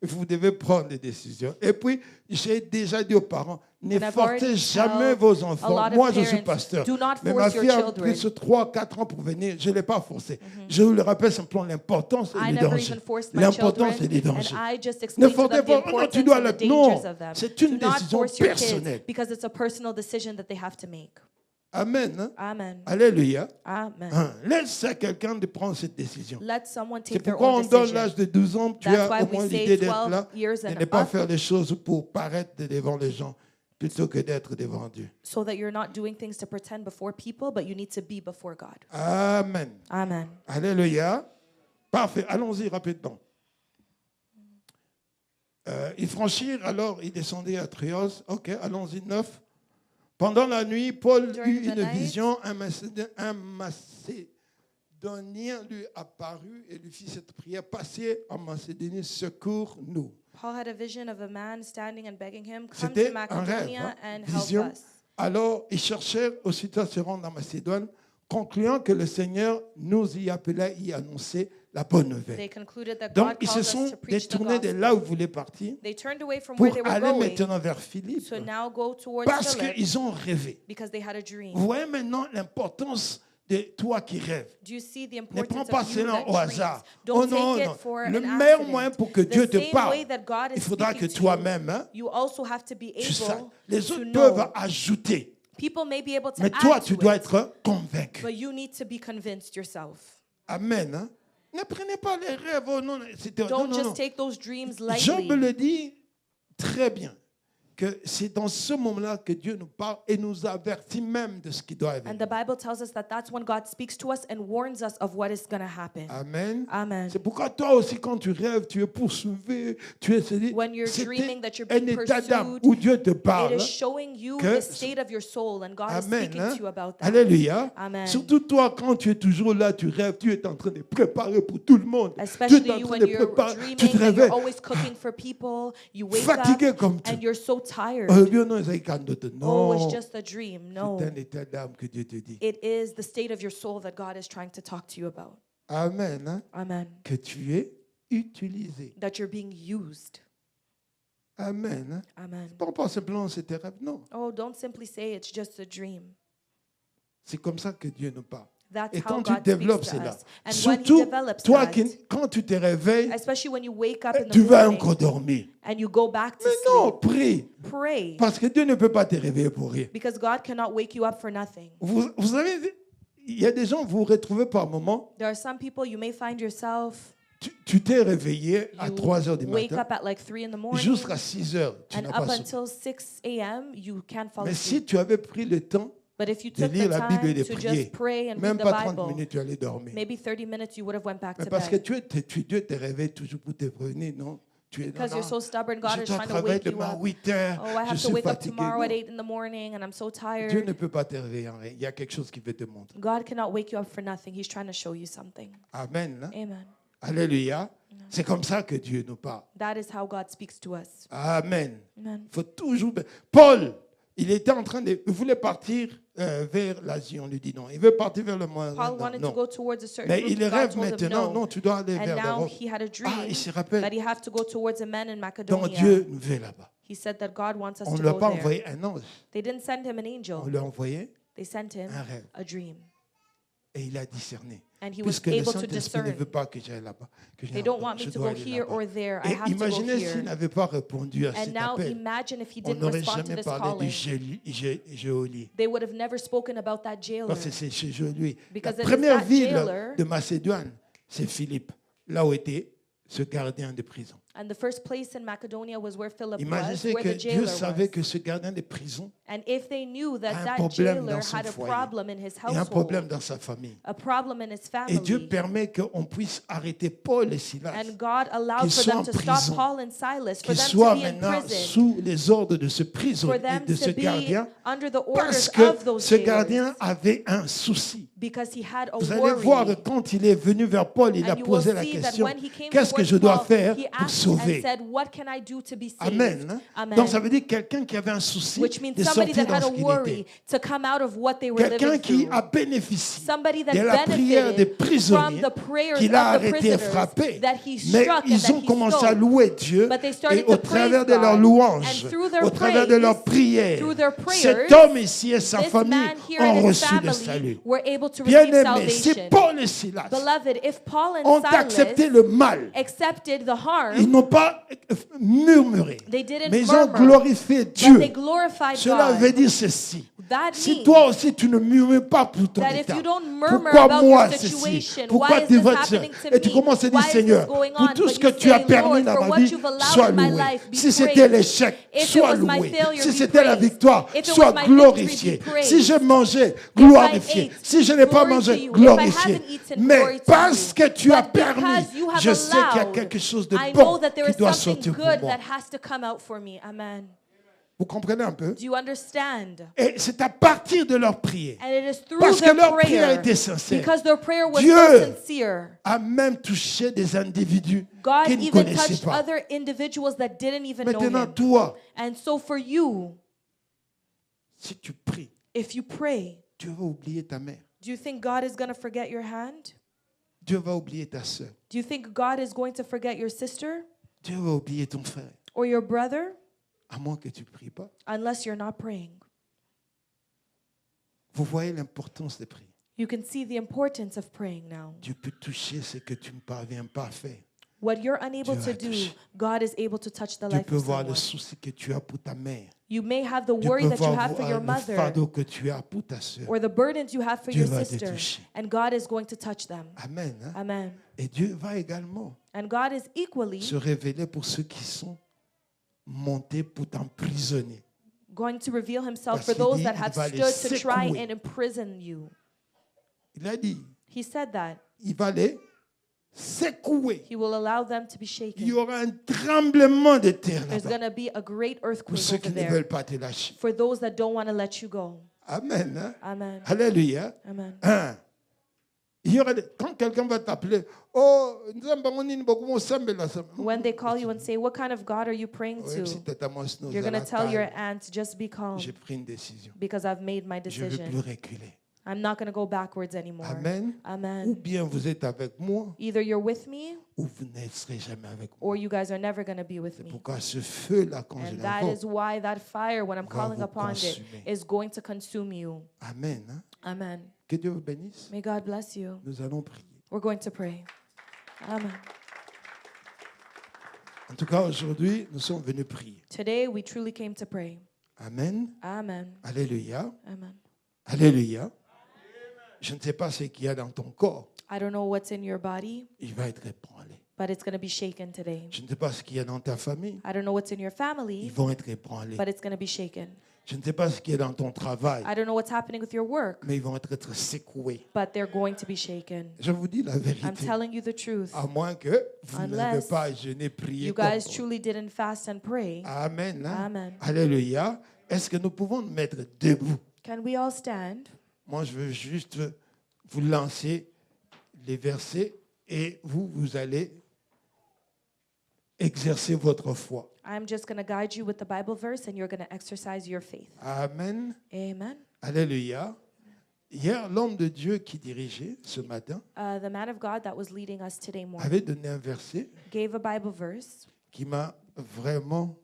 vous devez prendre des décisions. Et puis, j'ai déjà dit aux parents, ne And I've forcez already jamais told vos a enfants. lot of Moi, je suis parents, pasteur. do not Mais force ma your fille a children. pris 3-4 ans pour venir. Je ne l'ai pas forcée. Je vous le rappelle simplement l'importance et I les never dangers. even forced my L'importance et children, les and dangers. I just Ne explained to forcez them the pas, non, tu importance dois and the l'être. Non, dangers of them. c'est une Do not décision force your personnelle. kids because it's a personal decision that they have to make. Amen. Hein? Amen. Alléluia. Amen. Hein. Laisse à quelqu'un de prendre cette décision. Let someone C'est take their pourquoi own on donne decision. l'âge de 12 ans. Tu That's as why au we moins say l'idée d'être 12 là years et and ne pas up. faire les choses pour paraître devant les gens plutôt que d'être devant Dieu. So that you're not doing things to pretend before people, but you need to be before God. Amen. Amen. Alléluia. Parfait. Allons-y rapidement. Ils franchirent, alors ils descendaient à Trios. Ok, allons-y, 9. Pendant la nuit, Paul During eut the une night. vision. Un Macédonien lui apparut et lui fit cette prière. Passez en Macédonie, secours-nous. Paul had a vision of a man standing and begging him, come C'était to un Macedonia rêve, hein, and vision. help us. Alors, ils cherchèrent aussitôt à se rendre en Macédoine, concluant que le Seigneur nous y appelait y annoncer la bonne They nouvelle. concluded that Donc, God ils se called us sont to preach the détournés de gospel. là où ils voulaient partir They turned away from pour where they were aller going maintenant vers Philippe. to now go towards Parce Philip qu'ils ont rêvé. because they had a dream. Vous voyez maintenant l'importance de toi qui rêves. Do you see the Ne importance prends pas of you cela that au dreams? hasard. Don't Oh non, take it non. for Le an meilleur accident. moyen pour que The Dieu te same parle, way that God is il faudra speaking que to toi-même, hein, you also have to be tu saches. able Les to autres know. peuvent ajouter, People may be able to mais toi, add tu to dois it, être convaincu. but you need to be convinced yourself. Amen. Hein? Ne prenez pas les rêves. Oh non, non, Don't non, just non. take those dreams Job lightly. le dit très bien, que c'est dans ce moment-là que Dieu nous parle et nous avertit même de ce qui doit And arriver. the Bible tells us that that's when God speaks to us and warns us of what is going to happen. Amen. Amen. C'est pourquoi toi aussi, quand tu rêves, tu es poursuivi, tu es cédé. When you're C'est dreaming that you're un being état d'âme pursued, où Dieu te It parle. is showing you que- the state of your soul, and God is Amen. speaking Hein? to you about that. Alléluia. Amen. Surtout toi, quand tu es toujours là, tu rêves, tu es en train de préparer pour tout le monde. Tu Especially es en you train when de you're préparer. dreaming Tu te and réveilles you're always cooking for people. You wake fatigué up comme tout. and you're so tired. Oh, Dieu, non, c'est quand d'autres. Oh, Non. it's just a dream. No. C'est un état d'âme que Dieu te dit. It is the state of your soul that God is trying to talk to you about. Amen. Hein? Amen. Que tu es utilisé. That you're being used. Amen. Hein? Amen. Pas simplement c'est tes rêves. Non. Oh, don't simply say it's just a dream. C'est comme ça que Dieu nous parle. That's Et how quand tu God développes speaks to cela, us. And when He surtout develops toi, that, quand tu te réveilles, especially when you wake up in the tu vas morning encore dormir. and you go back to Mais non, sleep, prie. pray. Parce que Dieu ne peut pas te réveiller pour rien. Because God cannot wake you up for nothing. Vous savez, il y a des gens, vous vous retrouvez par moment, There are some people you may find yourself, tu t'es réveillé à 3 heures du wake matin, up at like 3 in the morning, jusqu'à 6 heures, tu and n'as up pas sommeil. until 6 a.m. you can't fall Mais si asleep. tu avais pris le temps But if you de took lire the la Bible et time de to prier, just pray and même read the pas 30 Bible, minutes, tu allais dormir. maybe 30 minutes you would have went back Mais to parce que bed. Dieu te réveille toujours pour te prévenir, non? Tu es Because non, you're so stubborn, God je is dois trying to travailler wake you demain à up. 8 heures, Oh, I je have to suis wake up fatigué. tomorrow at Non. 8 in the morning and I'm so Dieu tired. ne peut pas te réveiller en rien. Il y a quelque chose qui veut te montrer. God cannot wake you up for nothing. He's trying to show you something. Amen. Hein? Amen. Alléluia. C'est comme ça que Dieu nous parle. That is how God speaks to us. Amen. Amen. Il faut toujours... Paul, il était en train de... Il voulait partir vers l'Asie. On lui dit non. Il veut partir vers le Paul Moyen-Orient. wanted to Non. go towards a certain Mais group. il God rêve told him maintenant. no. Non, tu dois aller And vers now l'Europe. he had a dream Ah, il se that rappelle. he had to go towards a man in Donc Macedonia. Dieu nous veut là-bas. He said that God wants us On ne to lui a go pas there. envoyé un ange. They didn't send him an On angel. lui a envoyé They sent him un rêve. a dream. Et il a discerné. And he was Puisque le able to Saint-Esprit ne discern. veut pas que j'aille là-bas. Que They don't want me je to dois go aller here là-bas. or there. I Et have to go imaginez s'il here. n'avait pas répondu à And cet now appel. imagine if he On didn't n'aurait respond to jamais this parlé du calling. geôlier. They would have never spoken about that jailer. Parce que c'est chez geôlier. La Because it is première that ville jailer- de Macédoine, c'est Philippe, là où était ce gardien de prison. And the first place in Macedonia was where Philip was, Imaginez where que the Dieu jailer savait was. que ce gardien de prison And if they knew a that un that problème jailer dans son had a foyer, problem in his et un problème household, dans sa famille. a problem in his Et Dieu family, permet qu'on puisse arrêter Paul et Silas, and God allowed qu'ils for soient them en to prison, stop Paul and Silas, for qu'ils them soient to be in maintenant prison, sous les ordres de ce for prisonnier, them de ce to be gardien, under the parce orders que of those ce jailers, gardien avait un souci. because he had a Vous allez voir worry. quand il est venu vers Paul, il a And you posé will la see that question, when he came qu'est-ce que towards je dois Paul, faire he pour asked sauver. said, what can I do to be saved? Amen. Hein? Amen. Donc ça veut dire quelqu'un qui avait un souci Which means de somebody sortir that dans had ce a qu'il worry était. to come out of what they were Quelqu'un living qui through. a bénéficié Somebody that de la prière des benefited from prisonniers the prayers qu'il a of the arrêté et prisoners frappé. that he Mais struck and ils that ont he commencé à stole. louer Dieu But they et started au to travers praise de leurs God. louanges, And through their au travers de leurs praise, prières, through their cet prayers, homme ici et sa this famille man here ont and his reçu le family salut. were able to Bien receive aimé, si salvation. Paul et Silas Beloved, if Paul ont and accepté Silas le mal, accepted the ils harm, n'ont pas murmuré, they didn't mais ils ont murmur, glorifié but Dieu. they glorified Cela God. veut dire ceci. That Si means toi aussi tu ne murmures pas pour ton that if état, you don't murmur pourquoi about moi your ceci? situation, Pourquoi why is tu this vas happening to et tu me? commences à dire Why is this Seigneur, going pour on? tout But ce que you tu as say, permis Lord, dans for ma what vie, you've allowed sois in my loué. life, be Si c'était praised. l'échec, If it sois was my loué. failure, Si be c'était la praised. victoire, If it sois was my victory, glorifié. be praised. Si je mangeais, If glorifié. I ate, Si je n'ai pas glory to mangé, you. If I glorifié. haven't eaten, Mais glory to parce you. que tu as But permis, because you have je sais qu'il y a allowed, quelque chose de I know bon that there qui is doit something sortir pour good moi. that has to come out for me. Amen. Vous comprenez un peu? Do you understand? Et c'est à partir de leur prière, And it is through parce que their leur prière prayer, était sincère, because their prayer was Dieu so sincere. a même touché des individus God qui ne even connaissaient touched pas. other individuals that didn't even know Maintenant, him. toi, And so for you, si tu pries, if you pray, Dieu va oublier ta mère. do you think God is going to forget your hand? Dieu va oublier ta soeur. Do you think God is going to forget your sister Dieu va oublier ton frère. or your brother? À moins que tu ne pries pas. Unless you're not praying. Vous voyez l'importance de prier. You can see the importance of praying now. Dieu peut toucher ce que tu ne parviens pas à faire. What you're unable Dieu to va do, toucher. God is able to touch the Dieu life peut of voir le someone. souci que tu as pour ta mère. You may have the Dieu worry peut that you voir have for your le mother fardeau que tu as pour ta soeur. or the burdens you have for Dieu your va te sister. toucher. And God is going to touch them. Amen. Hein? Amen. Et Dieu va également And God is equally se révéler pour ceux qui sont montés pour t'emprisonner. going to reveal himself Parce for qu'il those dit, that il have va les stood to try secouer. and imprison you. Il a dit, He said that. il va les secouer. He will allow them to be Il y shaken. aura un tremblement de terre There's going là-bas to be a great pour earthquake ceux over qui ne there veulent pas te lâcher. for those that don't want to let you go. Amen. Hein? Amen. Alléluia. Amen. Hein? Il y aura quand quelqu'un va t'appeler, oh, When they call you and say, what kind of God are you praying Oui, to? si t'as moi, sinon, You're going to Zala, tell your calme. aunt, just be calm J'ai pris une décision. because I've made my Je ne veux plus decision. reculer. I'm not going to go backwards anymore. Amen. Ou Amen. bien vous êtes avec moi, Either you're with me ou vous ne serez jamais avec moi. or you guys are never going to be with me. Pourquoi ce feu-là, quand je And that is l'invoque, why that fire, when I'm va calling vous upon it, consumer. is going to consume you. Amen. Hein? Amen. Que Dieu vous bénisse. May God bless you. Nous allons prier. We're going to pray. Amen. En tout cas, aujourd'hui, nous sommes venus prier. Today, we truly came to pray. Amen. Amen. Alléluia. Amen. Alléluia. Je ne sais pas ce qu'il y a dans ton corps. I don't know what's in your body, Il va être ébranlé. but it's going to be shaken today. Je ne sais pas ce qu'il y a dans ta famille. I don't know what's in your Ils family, vont être ébranlés. but it's going to be shaken. Je ne sais pas ce qu'il y a dans ton travail, I don't know what's happening with your work, mais ils vont être secoués. but they're going to be shaken. Je vous dis la I'm vérité. telling you the truth. À moins que vous n'avez Unless pas jeûné, prié You comme guys moi. truly didn't fast and pray. Amen. Hein? Amen. Alléluia. Est-ce que nous pouvons nous mettre debout? Can we all stand? Moi, je veux juste vous lancer les versets et vous allez exercer votre foi. I'm just going to guide you with the Bible verse and you're going to exercise your faith. Amen. Amen. Alléluia. Hier, l'homme de Dieu qui dirigeait ce matin The man of God that was leading us today morning avait donné un verset gave a Bible verse qui m'a vraiment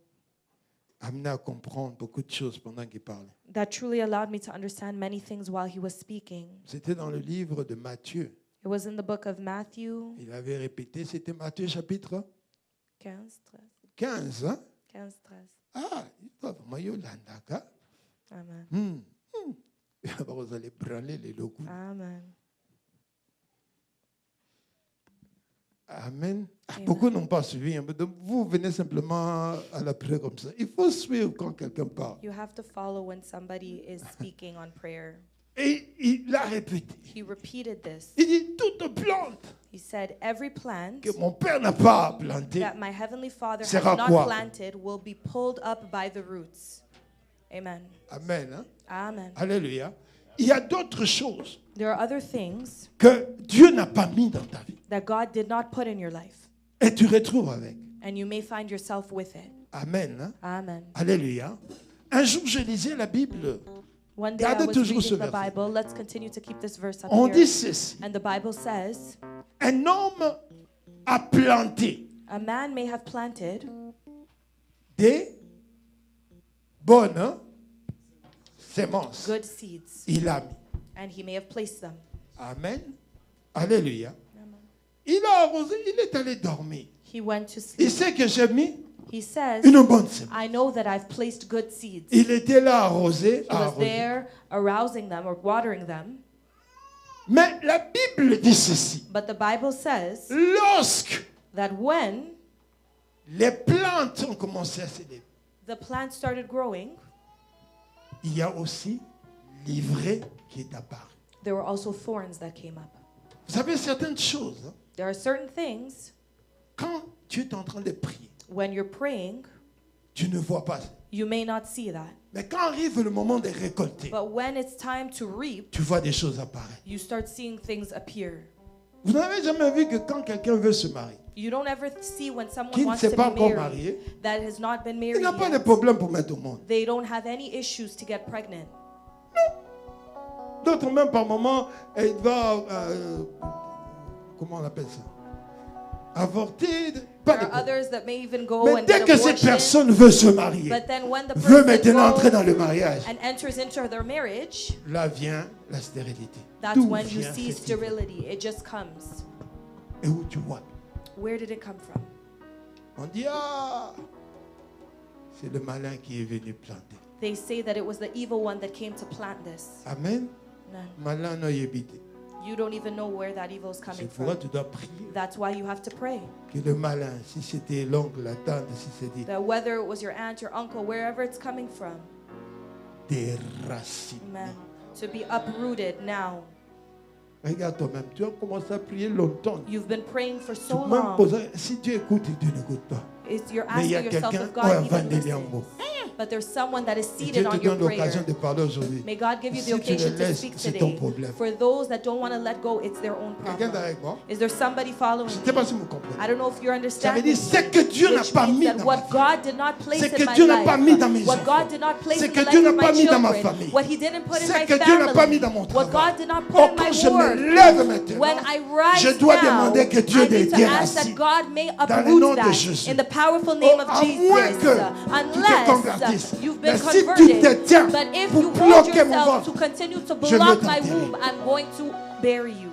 amené à comprendre beaucoup de choses pendant qu'il parlait. that truly allowed me to understand many things while he was speaking. C'était dans le livre de Matthieu. It was in the book of Matthew Il avait répété, c'était Matthieu chapitre 15, 13. 15. Hein? 15, 13. Ah, il doit vraiment y aller. Amen. Vous allez branler les locaux. Amen. Amen. Amen. Beaucoup n'ont pas suivi. Hein, donc vous venez simplement à la prière comme ça. Il faut suivre quand quelqu'un parle. You have to follow when somebody is speaking on prayer. Et il a répété. He repeated this. Il dit, toute plante He said, every plant que mon Père n'a pas plantée that my heavenly Father has sera not quoi? planted will be pulled up by the roots. Amen. Amen. Hein? Amen. Alléluia. Il y a d'autres choses There are other things que Dieu n'a pas mis dans ta vie. that God did not put in your life. Et tu retrouves avec. And you may find yourself with it. Amen. Hein? Amen. Alléluia. Un jour, je lisais la Bible. One day I Gardez was toujours ce reading the verset. Bible. Let's continue to keep this verse up On here. dit ceci. And the Bible says, Un homme a planté a man may have planted des bonnes semences. good seeds, Il a mis. and he may have placed them. Amen. Alléluia. Il a arrosé, il est allé dormir. He went to Il sleep. sait que j'ai mis He says, une bonne semence. I know that I've placed good seeds. Il était là arrosé, He was arrosé. there arousing them or watering them. Mais la Bible dit ceci. But the Bible says Lorsque that when les plantes ont commencé à s'élever, the plant started growing, il y a aussi l'ivraie qui est apparue. there were also thorns that came up. Vous savez certaines choses, hein, There are certain things quand tu es en train de prier, when you're praying, tu ne vois pas. you may not see that. Mais quand arrive le moment de récolter, But when it's time to reap, tu vois des choses apparaître. you start seeing things appear. Vous n'avez jamais vu que quand quelqu'un veut se marier, You don't ever see when qui someone ne wants s'est to pas be encore married marié, that has not been il married n'a pas de yet. problème pour mettre au monde. They don't have any issues to get pregnant. D'autres même par moment, il va, comment on appelle ça, avorter. Pas There de are problème. others that may even go Mais and dès get que cette abortion. personne veut se marier, But then when the veut person maintenant entrer dans goes le mariage, and enters into their marriage, là vient la stérilité. that's D'où when you vient see cette idée? sterility. It just comes. Et où tu vois? Where did it come from? On dit, ah, c'est le malin qui est venu planter. They say that it was the evil one that came to plant this. Amen. No, Malin n'a habité. you don't even know where that evil is C'est coming pourquoi from. tu dois prier. That's why you have to pray. Que le malin, si c'était l'oncle, la tante, si c'était That whether it was your aunt, your uncle, wherever it's coming from, des racines. amen, to be uprooted now. Regarde toi-même, tu as commencé à prier longtemps. You've been praying for Tu so m'as long. posé, si Dieu écoute, Dieu n'écoute pas. You're Mais il y a asking yourself quelqu'un if qui a God even vendu un mot. listens. But there's someone that is Et seated Dieu te on your donne l'occasion prayer. de parler aujourd'hui. May God give you the Si tu occasion le to laisses, speak c'est ton today. problème. For those that don't want to let go, it's their own Quelqu'un est problem. avec moi? Is there somebody following Je ne me? sais pas si vous comprenez. I don't know if you're Ça veut understanding. dire, c'est que Dieu n'a Which pas means mis that dans ma what vie. God did not place C'est in que my Dieu n'a pas mis dans mes life, what enfants. God did not place C'est in que the Dieu life n'a of pas my mis dans ma children, famille. what He didn't put in C'est my que Dieu n'a pas mis family, dans mon what travail. God did not put Oh, in quand my je me work. lève maintenant, When I rise je dois now, demander que Dieu I need to ask déracine. that God may Dans le nom uproot de that Jésus. in the powerful name Oh, of à moins Jesus. que tu te convertisses. Unless you've Mais been si tu te converted, tiens but if pour you hold bloquer mon yourself ventre, to continue to je veux block my t'enterrer. womb, I'm going to bury you.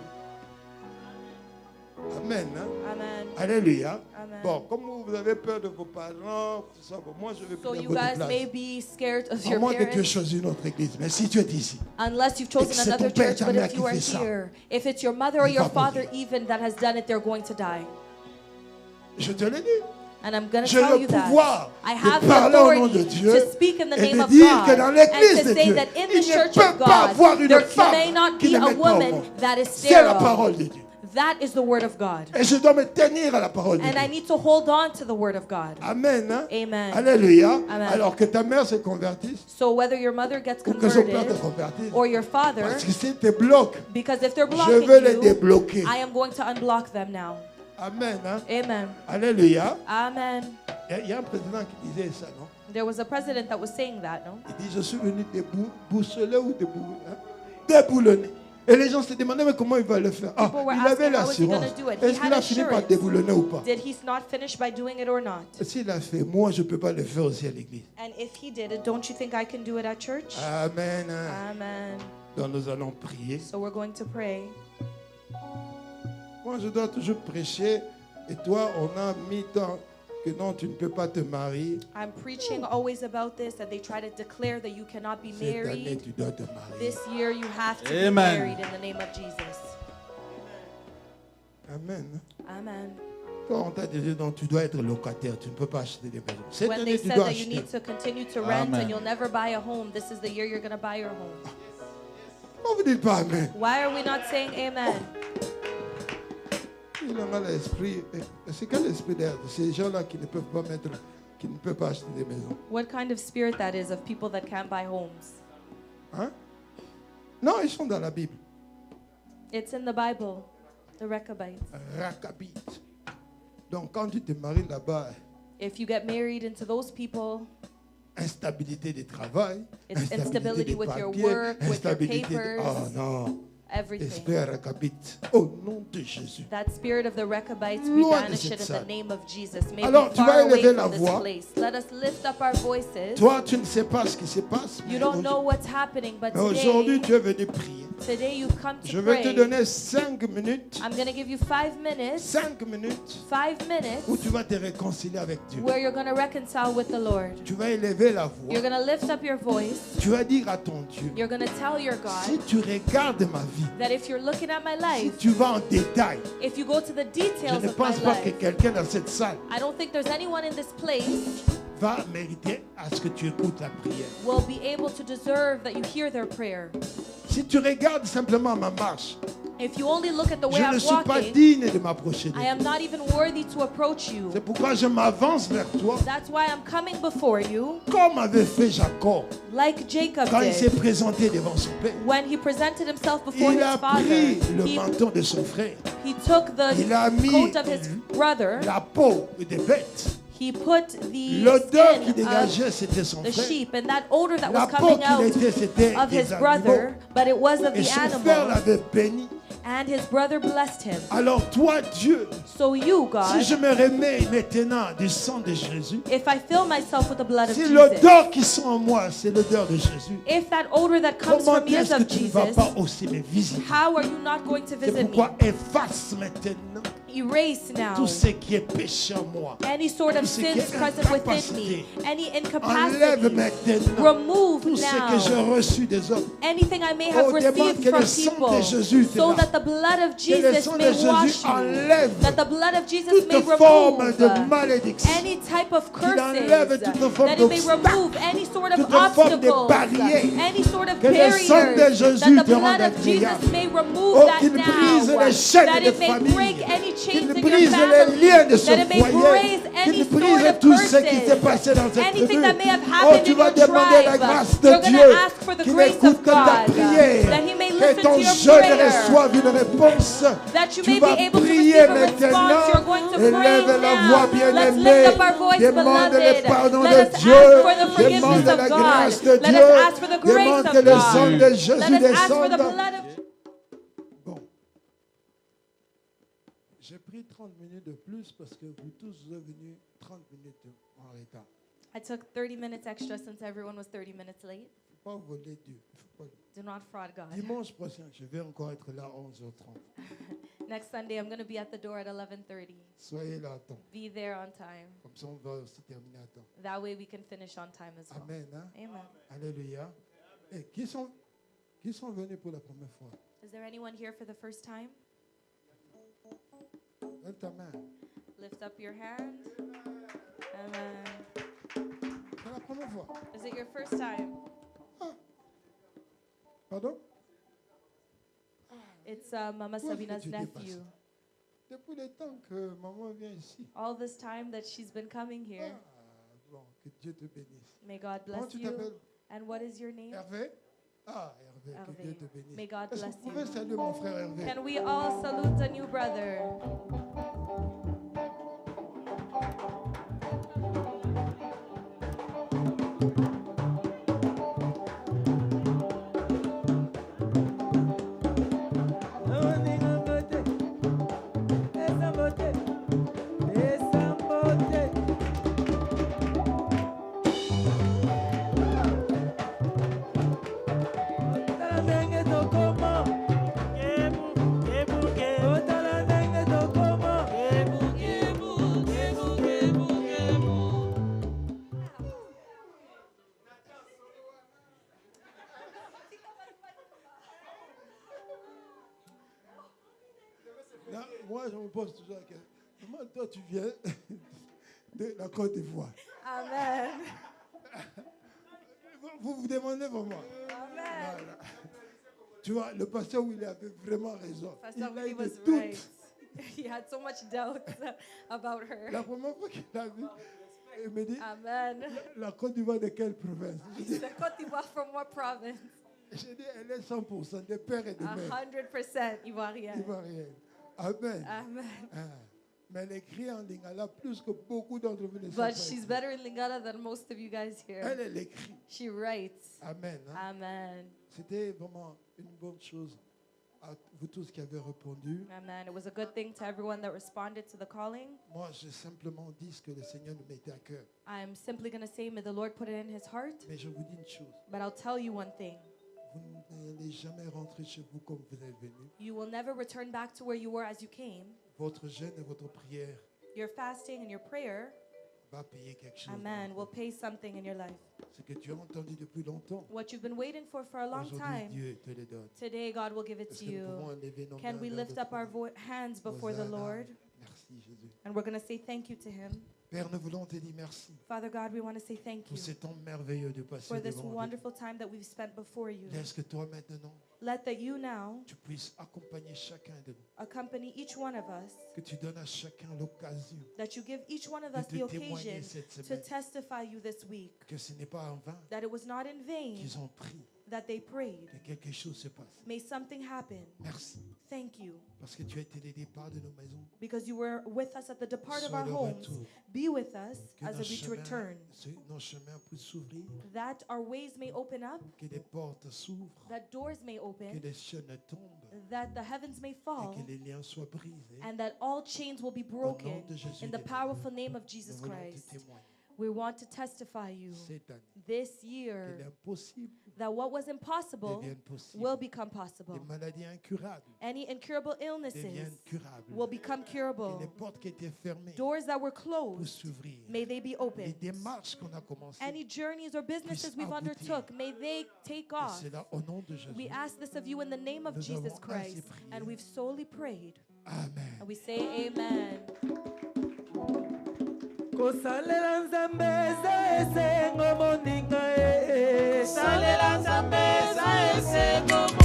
Amen. Hein? Amen. Alléluia. Amen. Bon, comme vous avez peur de vos parents, tout ça, bon, moi je vais So prier à you votre guys place. may be scared of À your moins que tu aies parents, choisi une autre église. Mais si tu es ici, unless you've Et que chosen c'est another ton père, church, ta but mère if qui you are fait ça, here, if it's your mother or il your va father mourir. even that has done it, they're going to die. je te l'ai dit. And I'm going to J'ai tell le you that. pouvoir I de have the parler au nom de authority Dieu to speak in the et name de of dire que God dans and l'église to de say Dieu, that in il the ne church peut of pas God, avoir une there femme may not qui be ne a mette pas au woman monde. that is C'est la sterile. parole de Dieu. That is the word of God. Et je dois me tenir à la parole de And I Dieu. need to hold on to the word of God. Amen. Hein? Amen. Alléluia. Amen. Alors que ta mère se convertisse So whether your mother gets ou que son père te converted convertisse, or your father, parce que si te bloque, because if they're je blocking veux les you, débloquer. I am going to unblock them now. Amen. Hein? Amen. Alléluia. Amen. Il y a un président qui disait ça, non? There was a president that was saying that, no? Il dit, je suis venu déboussoler ou déboulonner. Et les gens se demandaient, mais comment il va le faire? Ah, People were il avait asking, how is he l'assurance. gonna do it? He Est-ce qu'il had a fini par assurance. déboulonner ou pas? Did he not finish by doing it or not? S'il a fait, moi, je ne peux pas le faire aussi à l'église. And if he did it, don't you think I can do it at church? Amen. Amen. Donc nous allons prier. So we're going to pray. Moi, je dois toujours prêcher. Et toi, on a mis tant que non, tu ne peux pas te marier. I'm preaching always about this, that they try to declare that you cannot be Cette année, married. tu dois te marier. This year you have to be Amen. married in the name of Jesus. Amen. Amen. Quand on t'a dit, non, tu dois être locataire, tu ne peux pas acheter des maisons. Cette When année, they tu said dois that you acheter. need to continue to rent Amen. and you'll never buy a home, this is the year you're going to buy your home. Pourquoi vous ne dites pas Amen? Why are we not saying amen? Il a l'esprit. C'est quel esprit d'air? Ces gens-là qui ne peuvent pas mettre, qui ne peuvent pas acheter des maisons. What kind of spirit that is of people that can't buy homes? Hein? Non, ils sont dans la Bible. It's in the Bible, the Rechabites. Rakabite. Donc quand tu te maries là-bas, If you get married into those people, instabilité de travail, It's instabilité instability de with your papier, work, with your instabilité papers. Oh non, everything. esprit Rakabit, au nom de Jésus. That spirit of the Rechabites, we Loin de banish cette it in salle. the name of Jesus. May Alors, be tu far vas away élever la from this voix. place. Let us lift up our voices. Toi, tu ne sais pas ce qui se passe. You mais don't know what's happening, but mais aujourd'hui, tu today, es venu prier. today you've come Je to vais te pray. donner 5 minutes. I'm going to give you 5 minutes, 5 minutes 5 minutes, où tu vas te réconcilier avec Dieu. where you're going to reconcile with the Lord. Tu vas élever la You're voix. going to lift up your voice. Tu vas dire à ton Dieu, You're going to tell your si God tu regardes ma vie, that if you're looking at my si life, tu vas en détail, if you go to the je details ne of my pense pas que life, quelqu'un dans cette salle I don't think there's anyone in this place va mériter à ce que tu écoutes la prière. will be able to deserve that you hear their prayer. Si tu regardes simplement ma marche, If you only look at the way je ne I'm suis pas walking, digne de m'approcher de I toi. am not even worthy to approach you. C'est pourquoi je m'avance vers toi, That's why I'm coming before you, comme avait fait Jacob like Jacob quand il s'est did. présenté devant son père. When he presented himself before Il his a father, pris le he menton de son frère, took il a the mis coat of his brother, la peau des bêtes. he put the L'odeur qui skin dégageait, of c'était son the frère. sheep, and that odor that La was peau coming qu'il out était, c'était of des his animaux. brother, but it was of Et the son frère animal, l'avait béni. and his brother blessed him. Alors toi, Dieu, So you, si je God, me remets maintenant du sang de Jésus, if I fill myself with the blood of si Jesus, l'odeur qui sent en moi, c'est l'odeur de Jésus, if that odor that comes comment from me is est-ce que of tu ne vas Jesus, pas aussi me visiter? how are you not going to C'est visit me? pourquoi efface maintenant Erase now tout ce qui est péché en moi. any sort of tout ce qui sins est present within incapacité. me, any Enlève incapacity. maintenant Remove tout ce que j'ai now reçu des hommes. anything I may have Oh, demande received que from le sang people, de Jésus te so lave. that the blood of Que le Jesus sang de may Jésus wash you, enlève that the blood of Jesus toute may forme de remove malédiction, any type of qu'il enlève curses, toute forme that it may d'obstacle, remove any sort of toute forme de obstacles, barrière. any sort of Que le sang de barriers, Jésus that the te rende blood of agréable. Jesus may remove Oh, that qu'il brise now, les chaînes that de it may famille, break any chains qu'il in your brise les family, liens de ce that it may foyer, break any qu'il sort brise of tout ce qui s'est curses, passé dans cette anything tribu. that may have Oh, happened tu in vas your demander la tribe. grâce de You're going Dieu, to ask for the qu'il grace écoute of ta God, prière, that He may que listen ton to your jeûne prayer, reçoive une réponse. that you Tu may vas be able to prier receive a response. maintenant. You're going to pray Élève la voix, now. Let's bien-aimée. lift up our voice, Demande le beloved. pardon Let de us Dieu. ask for the forgiveness Demande of la God. grâce de Let Dieu. us ask for the grace Demande of que le sang God. de Jésus Let us ask for the descende. blood of Bon. J'ai pris 30 minutes de plus parce que vous tous vous êtes venus 30 minutes en retard. I took 30 minutes extra since everyone was 30 minutes late. Il ne faut pas voler Dieu. Do not fraud God. Dimanche prochain, je vais encore être là à 11h30. Next Sunday, I'm going to be at the door at 11:30. Soyez là à temps. Be there on time. Comme ça, on va aussi terminer à temps. That way we can finish on time as well. Amen. Hein? Amen. Alléluia. Et qui sont venus pour la première fois? Is there anyone here for the first time? Lève ta main. Lift up your hand. Amen. C'est la première fois. Is it your first time? Pardon? It's Mama Où est-ce que Sabina's tu t'es passé? nephew. Depuis le temps que maman vient ici. All this time that she's been coming here. Bon, que Dieu te bénisse. May God Comment bless tu you. t'appelles? And what is your name? Hervé? Ah, Hervé, que Hervé. Dieu te bénisse. May God Est-ce que bless vous pouvez you. saluer mon frère Hervé? Can we all salute a new brother? Là, moi, je me pose toujours la question. Comment toi, tu viens de la Côte d'Ivoire? Amen. Vous vous demandez vraiment. Amen. Voilà. Tu vois, le pasteur Willy avait vraiment raison. Il Pastor a Willie eu was des doutes. right. He had so much doubt about her. La première fois qu'il a vu, il me dit, Amen. la Côte d'Ivoire de quelle province? He said, Côte d'Ivoire from what province? J'ai dit, elle est 100% de père et de mère 100% Ivoirienne. ivoirienne. Amen. Amen. Ah. Mais elle écrit en lingala plus que beaucoup d'entre vous ne But savent she's pas. better in Lingala than most of you guys here. Elle écrit. She writes. Amen. hein. Amen. C'était vraiment une bonne chose à vous tous qui avez répondu. Amen. It was a good thing to everyone that responded to the calling. Moi, j'ai simplement dit ce que le Seigneur nous mettait à cœur. I'm simply going to say, may the Lord put it in his heart. Mais je vous dis une chose. But I'll tell you one thing. Vous n'allez jamais rentrer chez vous comme vous êtes venu. You will never return back to where you were as you came. Votre jeûne et votre prière Your fasting and your prayer, va payer quelque chose. amen, will pay something in your life. Ce que tu as entendu depuis longtemps, What you've been waiting for a long aujourd'hui time, Dieu te le donne. today God will give it Est-ce to que nous pouvons you. élever nos Can mains we vers lift le up our trône? hands before the Hosanna. Lord? Merci Jésus. And we're going to say thank you to him. Père, nous voulons te dire merci Father God, we want to say thank pour you ces temps merveilleux de passer for this devant wonderful time that we've spent before you. Dieu. Laisse que toi maintenant, Let that you now tu puisses accompagner chacun de nous, accompany each one of us, que tu donnes à chacun l'occasion that you give each one of de us te the témoigner occasion cette to semaine, testify you this week, que ce n'est pas en vain that it was not in vain qu'ils ont pris, that they prayed. que quelque chose se passe. May something happen. Merci, Thank you, parce que tu as été le départ de nos maisons. because you were with us at the depart of Sois our le homes. retour, Be with us que as nos we chemins, return, nos chemins puissent s'ouvrir, that our ways may open up, que les portes s'ouvrent, that doors may que open, les chaînes tombent that the heavens may et fall, que les liens soient brisés. and that all chains will be Au nom broken de Jésus in de the Nazareth, powerful name of nous Jesus voulons Christ. te témoigner We want to testify you cette année this que year l'impossible that what was impossible devienne possible. will become possible. Les maladies incurables Any incurable illnesses deviennent curables. will become Que curable. les portes qui étaient fermées Doors that were puissent closed, s'ouvrir. may they be Les opened. démarches qu'on a commencées, Any journeys or businesses we've aboutir. undertook, may they take et off. c'est là au nom de Jésus. We ask this of you in the name of Nous Jesus avons ainsi Christ, prié. and we've solely prayed. Amen. And we say amen. kosalela nzambe eza esengo moninga Salela Nzambe, za esengo